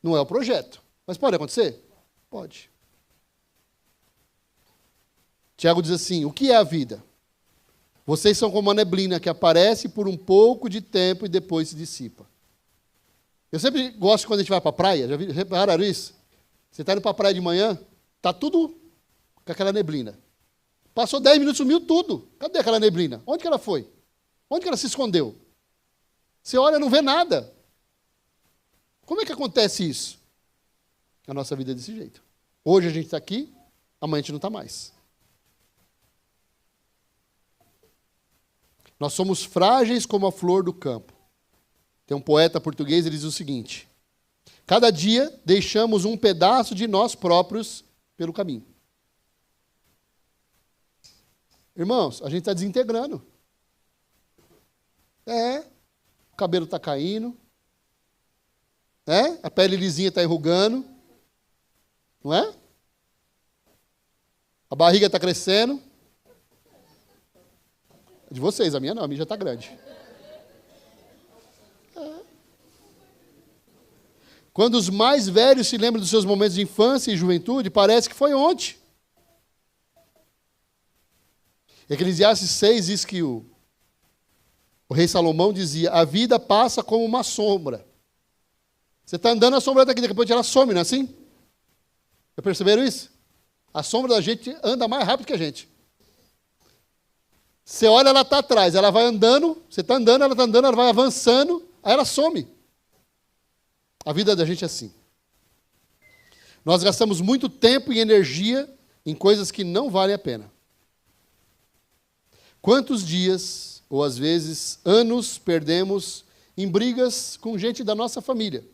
Não é o projeto. Mas pode acontecer? Pode. Tiago diz assim, o que é a vida? Vocês são como uma neblina que aparece por um pouco de tempo e depois se dissipa. Eu sempre gosto quando a gente vai para a praia, já repararam isso? Você está indo para a praia de manhã, está tudo com aquela neblina. Passou 10 minutos, sumiu tudo. Cadê aquela neblina? Onde que ela foi? Onde que ela se escondeu? Você olha e não vê nada. Como é que acontece isso? A nossa vida é desse jeito. Hoje a gente está aqui, amanhã a gente não está mais. Nós somos frágeis como a flor do campo. Tem um poeta português, ele diz o seguinte, cada dia deixamos um pedaço de nós próprios pelo caminho. Irmãos, a gente está desintegrando. O cabelo está caindo. né? A pele lisinha está enrugando, não é? A barriga está crescendo. De vocês, a minha não, a minha já está grande. Quando os mais velhos se lembram dos seus momentos de infância e juventude, parece que foi ontem. Eclesiastes 6 diz que o rei Salomão dizia: a vida passa como uma sombra. Você está andando, a sombra daqui, daqui a pouco ela some, não é assim? Já perceberam isso? A sombra da gente anda mais rápido que a gente. Você olha, ela está atrás, ela vai andando, você está andando, ela vai avançando, aí ela some. A vida da gente é assim. Nós gastamos muito tempo e energia em coisas que não valem a pena. Quantos dias, ou às vezes anos, perdemos em brigas com gente da nossa família?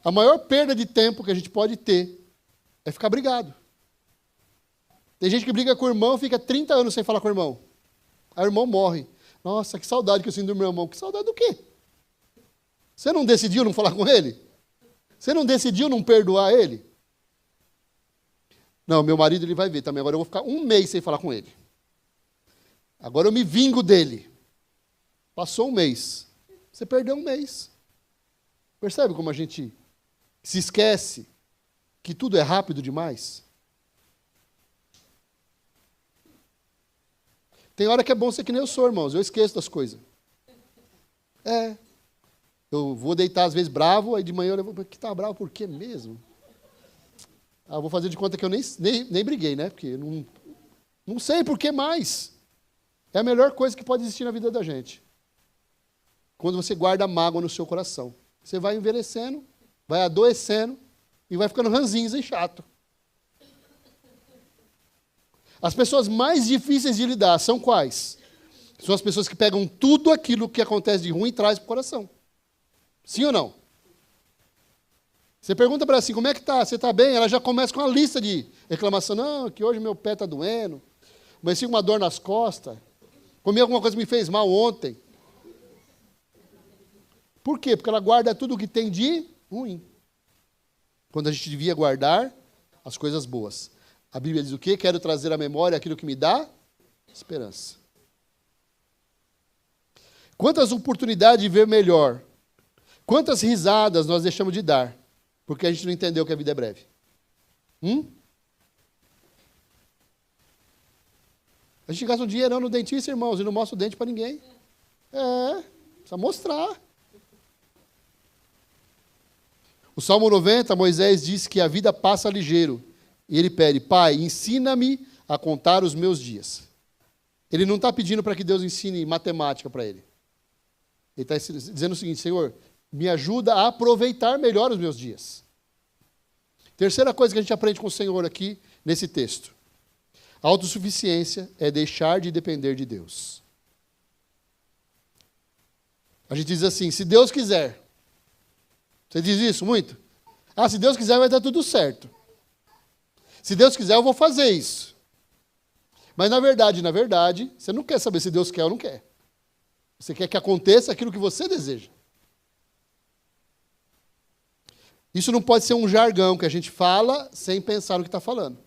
A maior perda de tempo que a gente pode ter é ficar brigado. Tem gente que briga com o irmão, fica 30 anos sem falar com o irmão. Aí o irmão morre. Nossa, que saudade que eu sinto do meu irmão. Que saudade do quê? Você não decidiu não falar com ele? Você não decidiu não perdoar ele? Não, meu marido ele vai ver também. Agora eu vou ficar um mês sem falar com ele. Agora eu me vingo dele. Passou um mês. Você perdeu um mês. Percebe como a gente se esquece que tudo é rápido demais? Tem hora que é bom ser que nem eu sou, irmãos. Eu esqueço das coisas. Eu vou deitar às vezes bravo, aí de manhã eu levo, que tá bravo por quê mesmo? Eu vou fazer de conta que eu nem briguei, né? Porque não sei por que mais. É a melhor coisa que pode existir na vida da gente. Quando você guarda mágoa no seu coração. Você vai envelhecendo, vai adoecendo e vai ficando ranzinza e chato. As pessoas mais difíceis de lidar são quais? São as pessoas que pegam tudo aquilo que acontece de ruim e traz para o coração. Sim ou não? Você pergunta para ela assim, como é que tá? Você está bem? Ela já começa com uma lista de reclamação. Não, que hoje meu pé está doendo, comecei com uma dor nas costas, comi alguma coisa que me fez mal ontem. Por quê? Porque ela guarda tudo o que tem de ruim. Quando a gente devia guardar as coisas boas. A Bíblia diz o quê? Quero trazer à memória aquilo que me dá esperança. Quantas oportunidades de ver melhor, quantas risadas nós deixamos de dar, porque a gente não entendeu que a vida é breve. A gente gasta um dinheirão no dentista, irmãos, e não mostra o dente para ninguém. Precisa mostrar. O Salmo 90, Moisés diz que a vida passa ligeiro. E ele pede, Pai, ensina-me a contar os meus dias. Ele não está pedindo para que Deus ensine matemática para ele. Ele está dizendo o seguinte, Senhor, me ajuda a aproveitar melhor os meus dias. Terceira coisa que a gente aprende com o Senhor aqui, nesse texto. A autossuficiência é deixar de depender de Deus. A gente diz assim, se Deus quiser. Você diz isso muito? Se Deus quiser vai dar tudo certo. Se Deus quiser, eu vou fazer isso. Mas, na verdade, você não quer saber se Deus quer ou não quer. Você quer que aconteça aquilo que você deseja. Isso não pode ser um jargão que a gente fala sem pensar no que está falando.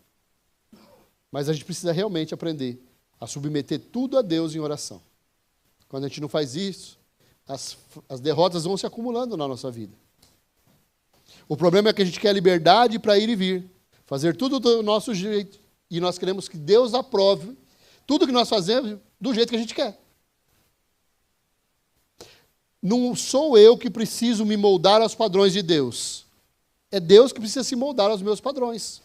Mas a gente precisa realmente aprender a submeter tudo a Deus em oração. Quando a gente não faz isso, as derrotas vão se acumulando na nossa vida. O problema é que a gente quer liberdade para ir e vir. Fazer tudo do nosso jeito. E nós queremos que Deus aprove tudo que nós fazemos do jeito que a gente quer. Não sou eu que preciso me moldar aos padrões de Deus. É Deus que precisa se moldar aos meus padrões.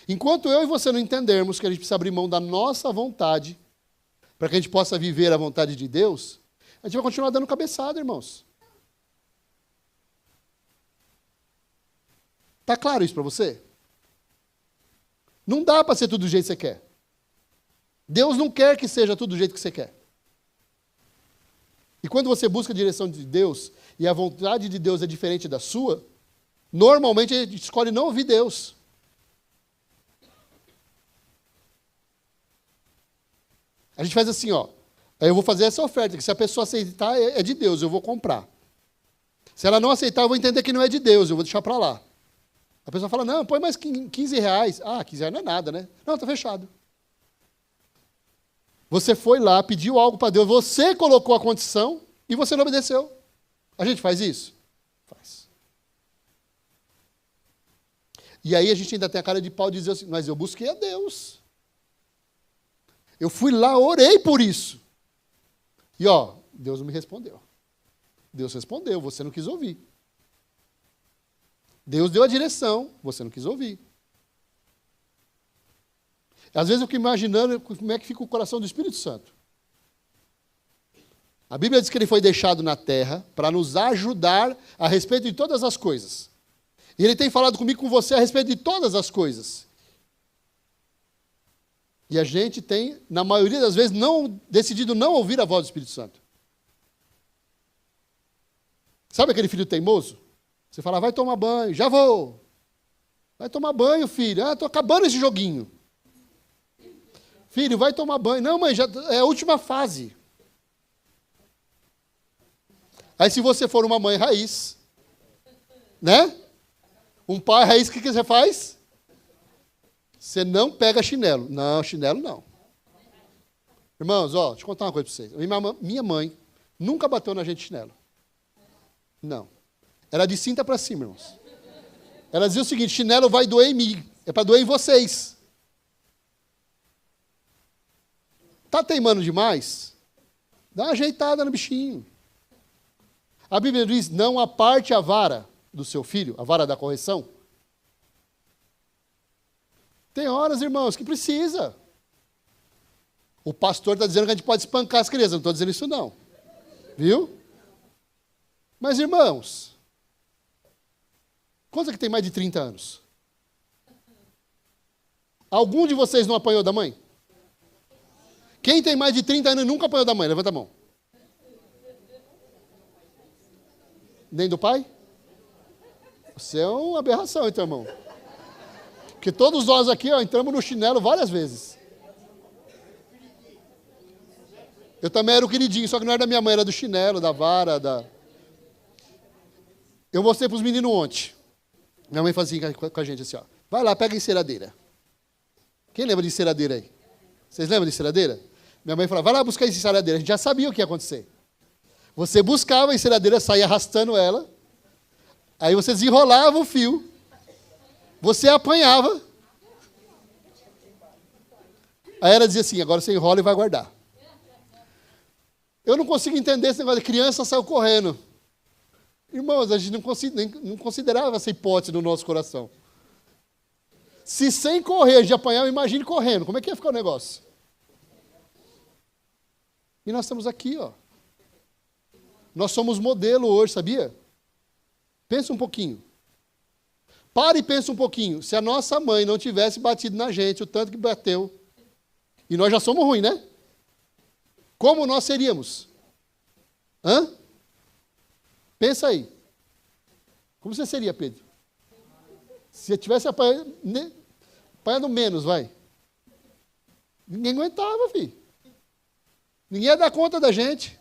Enquanto eu e você não entendermos que a gente precisa abrir mão da nossa vontade para que a gente possa viver a vontade de Deus, a gente vai continuar dando cabeçada, irmãos. Está claro isso para você? Não dá para ser tudo do jeito que você quer. Deus não quer que seja tudo do jeito que você quer. E quando você busca a direção de Deus, e a vontade de Deus é diferente da sua, normalmente a gente escolhe não ouvir Deus. A gente faz assim, aí eu vou fazer essa oferta, que se a pessoa aceitar, é de Deus, eu vou comprar. Se ela não aceitar, eu vou entender que não é de Deus, eu vou deixar para lá. A pessoa fala, não, põe mais R$15. Ah, R$15 não é nada, né? Não, está fechado. Você foi lá, pediu algo para Deus, você colocou a condição e você não obedeceu. A gente faz isso? Faz. E aí a gente ainda tem a cara de pau de dizer assim, mas eu busquei a Deus. Eu fui lá, orei por isso. E ó, Deus não me respondeu. Deus respondeu, você não quis ouvir. Deus deu a direção, você não quis ouvir. Às vezes eu fico imaginando como é que fica o coração do Espírito Santo. A Bíblia diz que ele foi deixado na terra para nos ajudar a respeito de todas as coisas. E ele tem falado comigo, com você, a respeito de todas as coisas. E a gente tem, na maioria das vezes, decidido não ouvir a voz do Espírito Santo. Sabe aquele filho teimoso? Você fala, vai tomar banho, já vou. Vai tomar banho, filho. Ah, estou acabando esse joguinho. Filho, vai tomar banho. Não, mãe, já é a última fase. Aí se você for uma mãe raiz, né? Um pai raiz, o que você faz? Você não pega chinelo. Não, chinelo não. Irmãos, ó, deixa eu contar uma coisa para vocês. Minha mãe nunca bateu na gente de chinelo. Não. Era de cinta para cima, irmãos. Ela dizia o seguinte, chinelo vai doer em mim. É para doer em vocês. Tá teimando demais? Dá uma ajeitada no bichinho. A Bíblia diz, não aparte a vara do seu filho, a vara da correção. Tem horas, irmãos, que precisa. O pastor está dizendo que a gente pode espancar as crianças, não estou dizendo isso não. Viu? Mas, irmãos, quantos é que tem mais de 30 anos? Algum de vocês não apanhou da mãe? Quem tem mais de 30 anos e nunca apanhou da mãe? Levanta a mão. Nem do pai? Você é uma aberração, então, irmão. Porque todos nós aqui, ó, entramos no chinelo várias vezes. Eu também era o queridinho, só que não era da minha mãe, era do chinelo, da vara, da... Eu mostrei para os meninos ontem. Minha mãe fazia assim com a gente assim, ó. Vai lá, pega a enceradeira. Quem lembra de enceradeira aí? Vocês lembram de enceradeira? Minha mãe falava, vai lá buscar a enceradeira. A gente já sabia o que ia acontecer. Você buscava a enceradeira, saía arrastando ela. Aí você desenrolava o fio. Você apanhava. Aí ela dizia assim, agora você enrola e vai guardar. Eu não consigo entender esse negócio de criança saiu correndo. Irmãos, a gente não considerava essa hipótese no nosso coração. Se sem correr a gente apanhava, imagine correndo. Como é que ia ficar o negócio? E nós estamos aqui, ó. Nós somos modelo hoje, sabia? Pensa um pouquinho. Pare e pensa um pouquinho. Se a nossa mãe não tivesse batido na gente, o tanto que bateu, e nós já somos ruins, né? Como nós seríamos? Hã? Pensa aí. Como você seria, Pedro? Se eu tivesse apanhando menos, vai. Ninguém aguentava, filho. Ninguém ia dar conta da gente.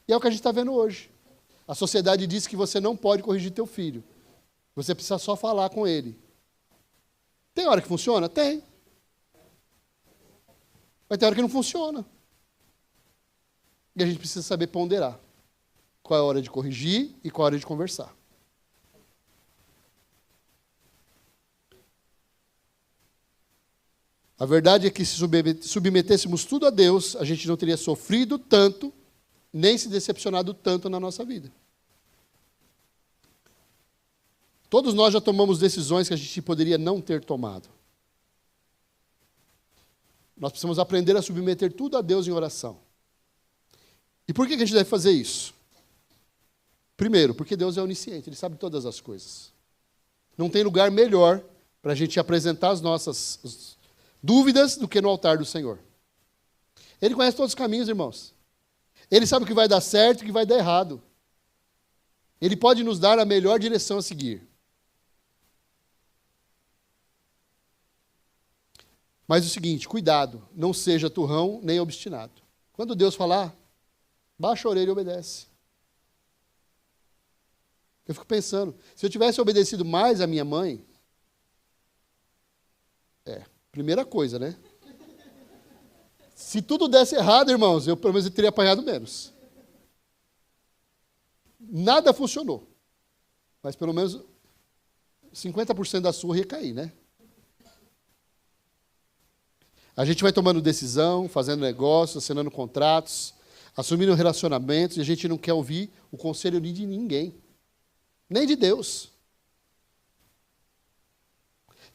E é o que a gente está vendo hoje. A sociedade diz que você não pode corrigir teu filho. Você precisa só falar com ele. Tem hora que funciona? Tem. Mas tem hora que não funciona. E a gente precisa saber ponderar. Qual é a hora de corrigir e qual é a hora de conversar. A verdade é que se submetêssemos tudo a Deus, a gente não teria sofrido tanto, nem se decepcionado tanto na nossa vida. Todos nós já tomamos decisões que a gente poderia não ter tomado. Nós precisamos aprender a submeter tudo a Deus em oração. E por que a gente deve fazer isso? Primeiro, porque Deus é onisciente, Ele sabe todas as coisas. Não tem lugar melhor para a gente apresentar as nossas dúvidas do que no altar do Senhor. Ele conhece todos os caminhos, irmãos. Ele sabe o que vai dar certo e o que vai dar errado. Ele pode nos dar a melhor direção a seguir. Mas o seguinte, cuidado, não seja turrão nem obstinado. Quando Deus falar, baixa a orelha e obedece. Eu fico pensando, se eu tivesse obedecido mais à minha mãe, primeira coisa, né? Se tudo desse errado, irmãos, eu pelo menos teria apanhado menos. Nada funcionou. Mas pelo menos 50% da surra ia cair, né? A gente vai tomando decisão, fazendo negócios, assinando contratos, assumindo relacionamentos, e a gente não quer ouvir o conselho de ninguém. Nem de Deus.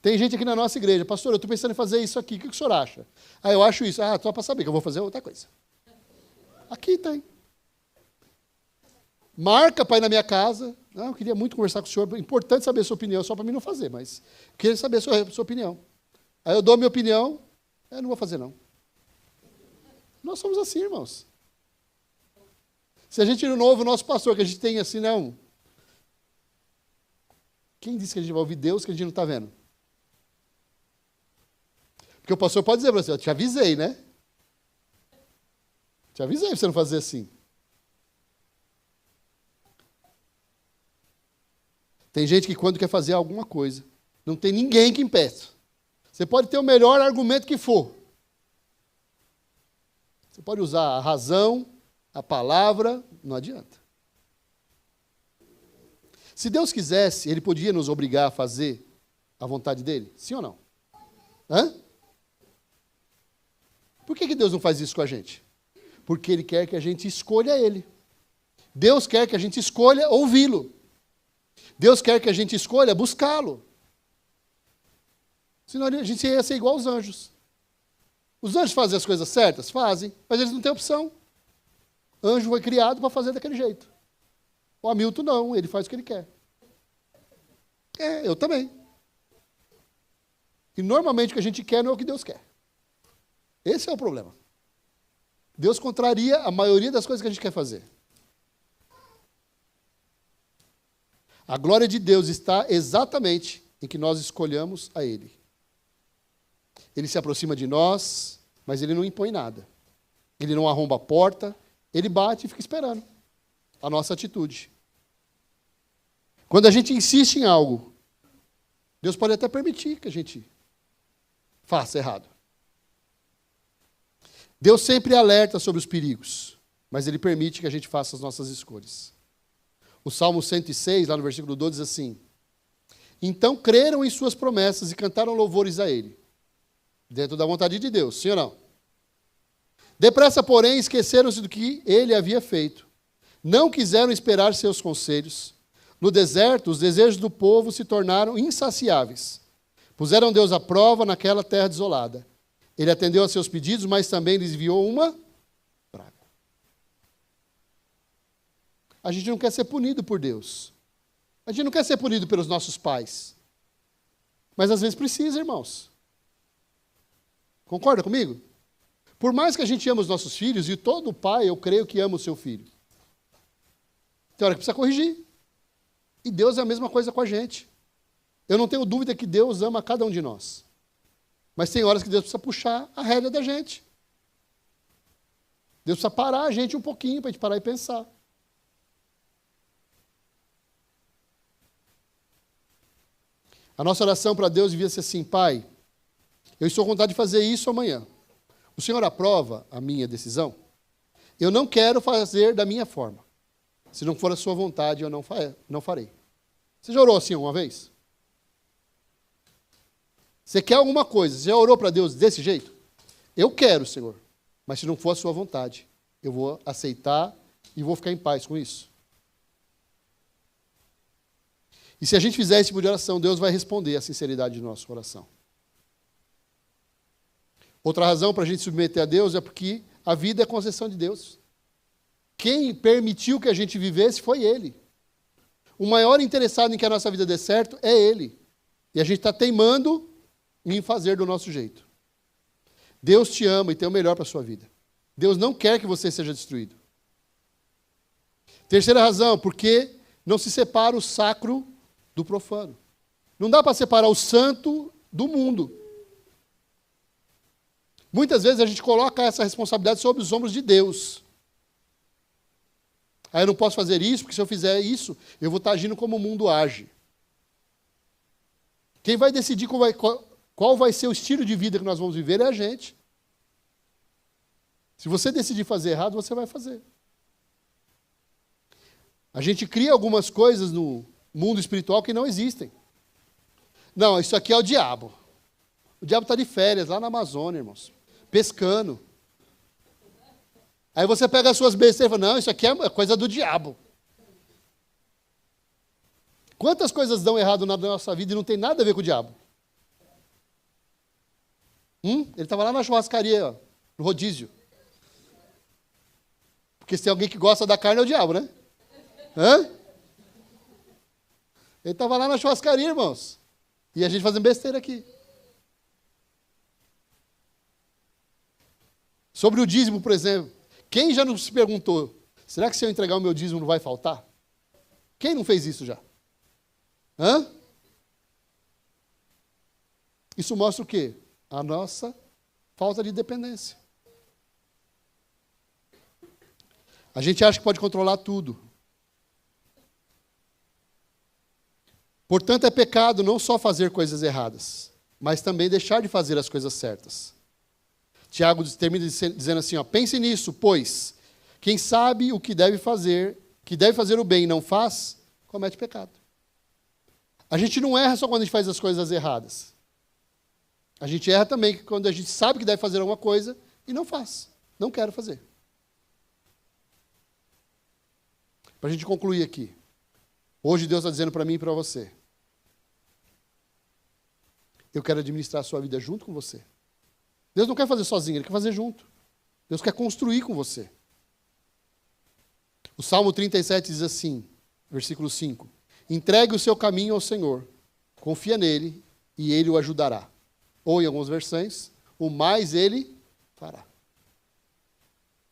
Tem gente aqui na nossa igreja, pastor, eu estou pensando em fazer isso aqui, o que o senhor acha? Eu acho isso. Só para saber que eu vou fazer outra coisa. Aqui tem. Marca para ir na minha casa. Eu queria muito conversar com o senhor, importante saber a sua opinião, só para mim não fazer, mas queria saber a sua opinião. Aí eu dou a minha opinião, eu não vou fazer não. Nós somos assim, irmãos. Se a gente ir no novo, nosso pastor, que a gente tem assim, não. Quem disse que a gente vai ouvir Deus que a gente não está vendo? Porque o pastor pode dizer para você, eu te avisei, né? Te avisei para você não fazer assim. Tem gente que quando quer fazer alguma coisa, não tem ninguém que impeça. Você pode ter o melhor argumento que for. Você pode usar a razão, a palavra, não adianta. Se Deus quisesse, Ele podia nos obrigar a fazer a vontade dEle? Sim ou não? Por que Deus não faz isso com a gente? Porque Ele quer que a gente escolha Ele. Deus quer que a gente escolha ouvi-lo. Deus quer que a gente escolha buscá-lo. Senão a gente ia ser igual aos anjos. Os anjos fazem as coisas certas? Fazem, mas eles não têm opção. Anjo foi criado para fazer daquele jeito. O Hamilton não, ele faz o que ele quer. Eu também. E normalmente o que a gente quer não é o que Deus quer. Esse é o problema. Deus contraria a maioria das coisas que a gente quer fazer. A glória de Deus está exatamente em que nós escolhamos a Ele. Ele se aproxima de nós, mas Ele não impõe nada. Ele não arromba a porta, Ele bate e fica esperando a nossa atitude. Quando a gente insiste em algo, Deus pode até permitir que a gente faça errado. Deus sempre alerta sobre os perigos, mas Ele permite que a gente faça as nossas escolhas. O Salmo 106, lá no versículo 12, diz assim: então creram em suas promessas e cantaram louvores a Ele. Dentro da vontade de Deus, sim ou não? Depressa, porém, esqueceram-se do que Ele havia feito. Não quiseram esperar seus conselhos. No deserto, os desejos do povo se tornaram insaciáveis. Puseram Deus à prova naquela terra desolada. Ele atendeu a seus pedidos, mas também lhes enviou uma praga. A gente não quer ser punido por Deus. A gente não quer ser punido pelos nossos pais. Mas às vezes precisa, irmãos. Concorda comigo? Por mais que a gente ame os nossos filhos, e todo pai, eu creio que ama o seu filho, tem hora que precisa corrigir. E Deus é a mesma coisa com a gente. Eu não tenho dúvida que Deus ama cada um de nós. Mas tem horas que Deus precisa puxar a rédea da gente. Deus precisa parar a gente um pouquinho para a gente parar e pensar. A nossa oração para Deus devia ser assim: Pai, eu estou com vontade de fazer isso amanhã. O Senhor aprova a minha decisão? Eu não quero fazer da minha forma. Se não for a sua vontade, eu não farei. Você já orou assim alguma vez? Você quer alguma coisa, você já orou para Deus desse jeito? Eu quero, Senhor, mas se não for a sua vontade, eu vou aceitar e vou ficar em paz com isso. E se a gente fizer esse tipo de oração, Deus vai responder a sinceridade do nosso coração. Outra razão para a gente submeter a Deus é porque a vida é concessão de Deus. Quem permitiu que a gente vivesse foi Ele. O maior interessado em que a nossa vida dê certo é Ele. E a gente está teimando em fazer do nosso jeito. Deus te ama e tem o melhor para a sua vida. Deus não quer que você seja destruído. Terceira razão, porque não se separa o sacro do profano. Não dá para separar o santo do mundo. Muitas vezes a gente coloca essa responsabilidade sobre os ombros de Deus. Ah, eu não posso fazer isso, porque se eu fizer isso, eu vou estar agindo como o mundo age. Quem vai decidir qual vai ser o estilo de vida que nós vamos viver é a gente. Se você decidir fazer errado, você vai fazer. A gente cria algumas coisas no mundo espiritual que não existem. Não, isso aqui é o diabo. O diabo está de férias lá na Amazônia, irmãos, pescando. Aí você pega as suas besteiras e fala, não, isso aqui é coisa do diabo. Quantas coisas dão errado na nossa vida e não tem nada a ver com o diabo? Ele estava lá na churrascaria, ó, no rodízio. Porque se tem alguém que gosta da carne, é o diabo, né? Hã? Ele estava lá na churrascaria, irmãos. E a gente fazendo besteira aqui. Sobre o dízimo, por exemplo. Quem já não se perguntou, será que se eu entregar o meu dízimo não vai faltar? Quem não fez isso já? Hã? Isso mostra o quê? A nossa falta de dependência. A gente acha que pode controlar tudo. Portanto, é pecado não só fazer coisas erradas, mas também deixar de fazer as coisas certas. Tiago termina dizendo assim, ó, pense nisso, pois quem sabe o que deve fazer o bem e não faz, comete pecado. A gente não erra só quando a gente faz as coisas erradas. A gente erra também quando a gente sabe que deve fazer alguma coisa e não faz. Não quero fazer. Para a gente concluir aqui. Hoje Deus está dizendo para mim e para você. Eu quero administrar a sua vida junto com você. Deus não quer fazer sozinho, Ele quer fazer junto. Deus quer construir com você. O Salmo 37 diz assim, versículo 5. Entregue o seu caminho ao Senhor, confia nele e Ele o ajudará. Ou em algumas versões, o mais Ele fará.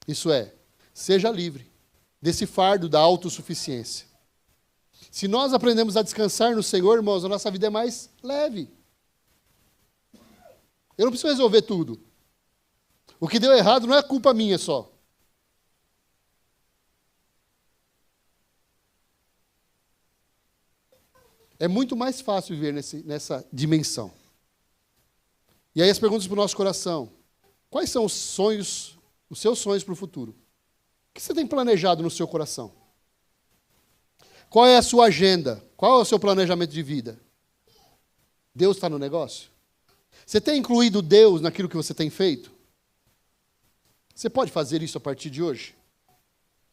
Isso é, seja livre desse fardo da autossuficiência. Se nós aprendemos a descansar no Senhor, irmãos, a nossa vida é mais leve. Eu não preciso resolver tudo. O que deu errado não é culpa minha só. É muito mais fácil viver nessa dimensão. E aí as perguntas para o nosso coração. Quais são os seus sonhos para o futuro? O que você tem planejado no seu coração? Qual é a sua agenda? Qual é o seu planejamento de vida? Deus está no negócio? Você tem incluído Deus naquilo que você tem feito? Você pode fazer isso a partir de hoje?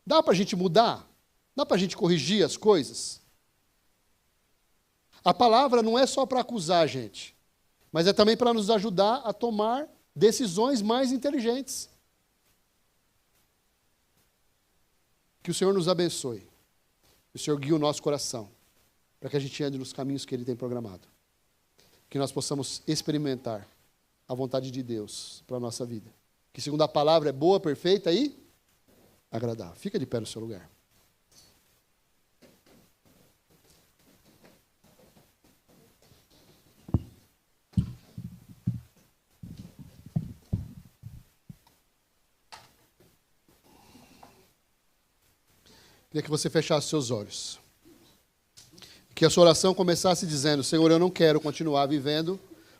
Dá para a gente mudar? Dá para a gente corrigir as coisas? A palavra não é só para acusar a gente, mas é também para nos ajudar a tomar decisões mais inteligentes. Que o Senhor nos abençoe. Que o Senhor guie o nosso coração, para que a gente ande nos caminhos que Ele tem programado. Que nós possamos experimentar a vontade de Deus para a nossa vida. Que segundo a palavra é boa, perfeita e agradável. Fica de pé no seu lugar. Queria que você fechasse seus olhos. Que a sua oração começasse dizendo, Senhor, eu não quero continuar vivendo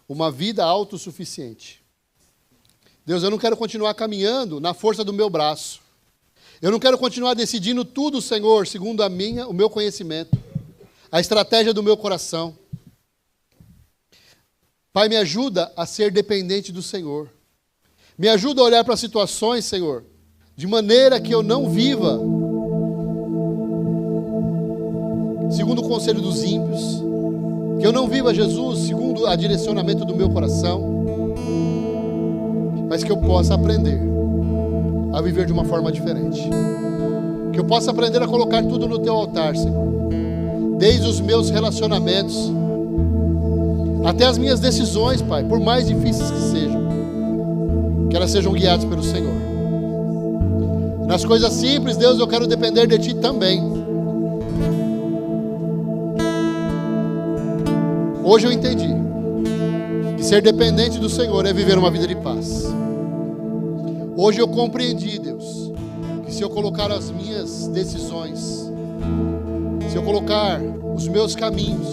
uma vida autossuficiente. Deus, eu não quero continuar caminhando na força do meu braço. Eu não quero continuar decidindo tudo, Senhor, segundo o meu conhecimento, a estratégia do meu coração. Pai, me ajuda a ser dependente do Senhor. Me ajuda a olhar para as situações, Senhor, de maneira que eu não viva segundo o conselho dos ímpios, que eu não viva, Jesus, segundo o direcionamento do meu coração, mas que eu possa aprender a viver de uma forma diferente. Que eu possa aprender a colocar tudo no Teu altar, Senhor. Desde os meus relacionamentos, até as minhas decisões, Pai, por mais difíceis que sejam, que elas sejam guiadas pelo Senhor. Nas coisas simples, Deus, eu quero depender de Ti também. Hoje eu entendi que ser dependente do Senhor é viver uma vida de paz. Hoje eu compreendi, Deus, que se se eu colocar as minhas decisões, se eu colocar os meus caminhos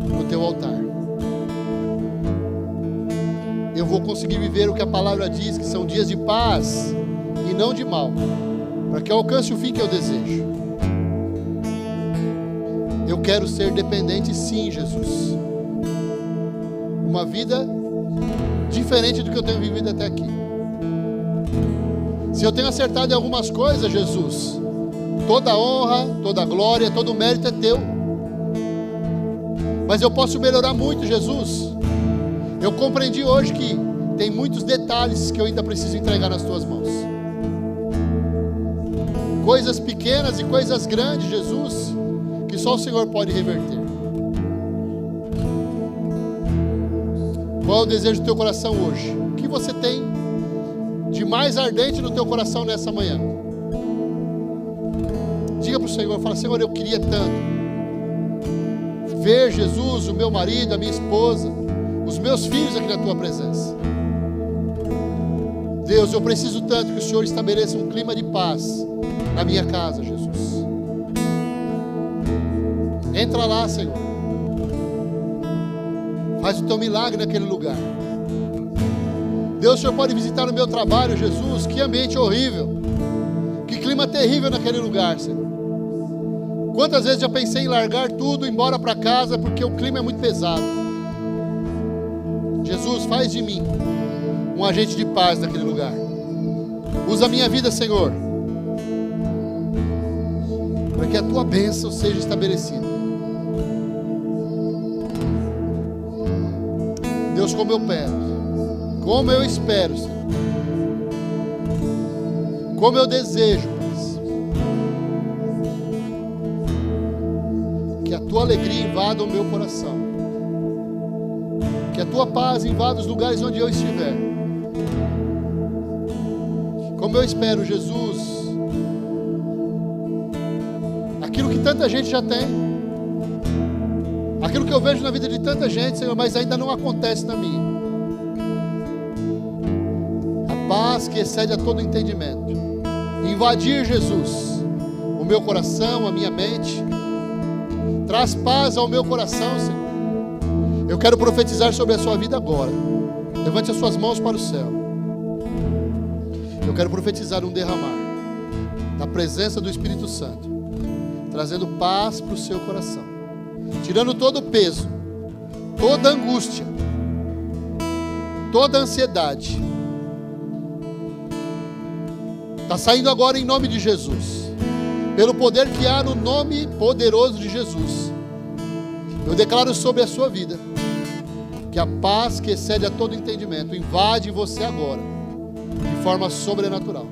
no teu altar, eu vou conseguir viver o que a palavra diz, que são dias de paz e não de mal, para que eu alcance o fim que eu desejo. Eu quero ser dependente, sim, Jesus. Uma vida diferente do que eu tenho vivido até aqui. Se eu tenho acertado em algumas coisas, Jesus, toda a honra, toda a glória, todo o mérito é teu. Mas eu posso melhorar muito, Jesus. Eu compreendi hoje que tem muitos detalhes que eu ainda preciso entregar nas tuas mãos. Coisas pequenas e coisas grandes, Jesus, que só o Senhor pode reverter. Qual é o desejo do teu coração hoje? O que você tem de mais ardente no teu coração nessa manhã? Diga para o Senhor, fala: Senhor, eu queria tanto ver, Jesus, o meu marido, a minha esposa, os meus filhos aqui na tua presença. Deus, eu preciso tanto que o Senhor estabeleça um clima de paz na minha casa, Jesus. Entra lá, Senhor. Faz o teu milagre naquele lugar. Deus, o Senhor pode visitar o meu trabalho, Jesus. Que ambiente horrível. Que clima terrível naquele lugar, Senhor. Quantas vezes já pensei em largar tudo e ir embora para casa porque o clima é muito pesado. Jesus, faz de mim um agente de paz naquele lugar. Usa a minha vida, Senhor, para que a tua bênção seja estabelecida. Deus, como eu peço, como eu espero, Senhor, como eu desejo, Pai, que a tua alegria invada o meu coração, que a tua paz invada os lugares onde eu estiver. Como eu espero, Jesus, aquilo que tanta gente já tem, aquilo que eu vejo na vida de tanta gente, Senhor, mas ainda não acontece na minha. A paz que excede a todo entendimento. Invadir, Jesus, o meu coração, a minha mente. Traz paz ao meu coração, Senhor. Eu quero profetizar sobre a sua vida agora. Levante as suas mãos para o céu. Eu quero profetizar um derramar da presença do Espírito Santo, trazendo paz para o seu coração, tirando todo o peso, toda a angústia, toda a ansiedade. Está saindo agora em nome de Jesus, pelo poder que há no nome poderoso de Jesus. Eu declaro sobre a sua vida que a paz que excede a todo entendimento invade você agora, de forma sobrenatural.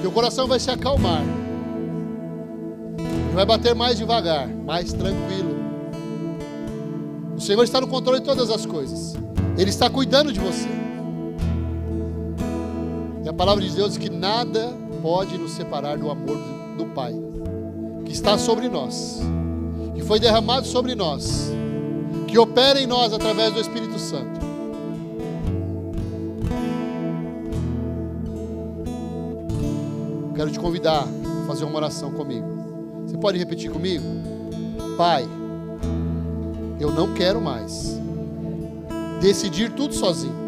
Teu coração vai se acalmar, vai bater mais devagar, mais tranquilo. O Senhor está no controle de todas as coisas. Ele está cuidando de você. E a palavra de Deus diz que nada pode nos separar do amor do Pai, que está sobre nós, que foi derramado sobre nós, que opera em nós através do Espírito Santo. Quero te convidar a fazer uma oração comigo. Você pode repetir comigo? Pai, eu não quero mais decidir tudo sozinho.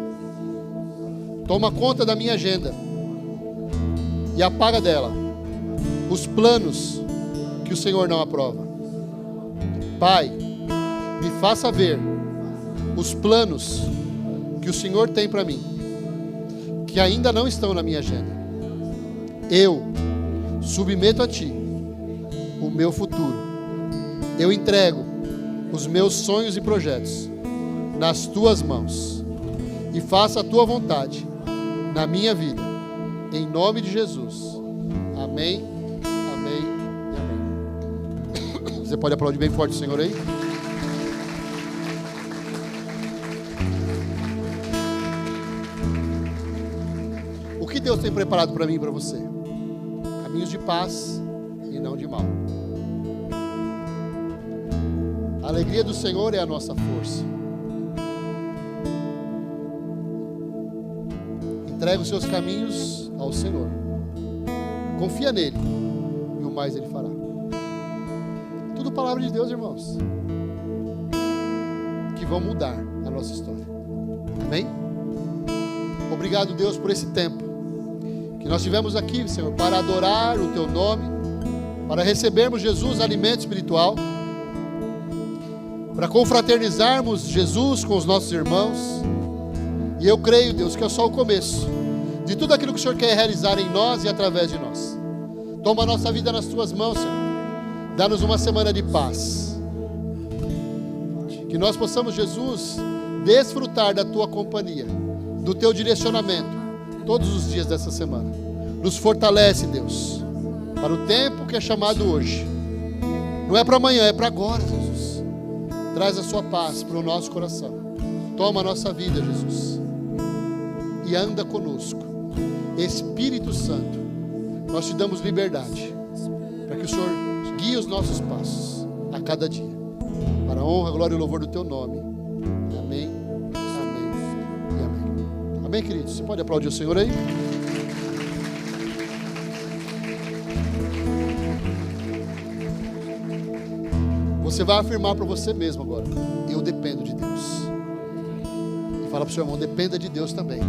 Toma conta da minha agenda e apaga dela os planos que o Senhor não aprova. Pai, me faça ver os planos que o Senhor tem para mim, que ainda não estão na minha agenda. Eu submeto a Ti o meu futuro. Eu entrego os meus sonhos e projetos nas Tuas mãos e faça a Tua vontade na minha vida, em nome de Jesus. Amém, amém e amém. Você pode aplaudir bem forte o Senhor aí? O que Deus tem preparado para mim e para você? Caminhos de paz e não de mal. A alegria do Senhor é a nossa força. Entrega os seus caminhos ao Senhor. Confia nele e o mais ele fará. Tudo palavra de Deus, irmãos, que vão mudar a nossa história. Amém? Obrigado, Deus, por esse tempo que nós tivemos aqui, Senhor, para adorar o teu nome, para recebermos, Jesus, alimento espiritual, para confraternizarmos, Jesus, com os nossos irmãos. E eu creio, Deus, que é só o começo de tudo aquilo que o Senhor quer realizar em nós e através de nós. Toma a nossa vida nas tuas mãos, Senhor. Dá-nos uma semana de paz. Que nós possamos, Jesus, desfrutar da tua companhia, do teu direcionamento, todos os dias dessa semana. Nos fortalece, Deus, para o tempo que é chamado hoje. Não é para amanhã, é para agora, Jesus. Traz a sua paz para o nosso coração. Toma a nossa vida, Jesus, e anda conosco. Espírito Santo, nós te damos liberdade, para que o Senhor guie os nossos passos a cada dia, para a honra, glória e louvor do teu nome. Amém, amém e amém. Amém, queridos? Você pode aplaudir o Senhor aí? Você vai afirmar para você mesmo agora: eu dependo de Deus. E fala para o seu irmão: dependa de Deus também.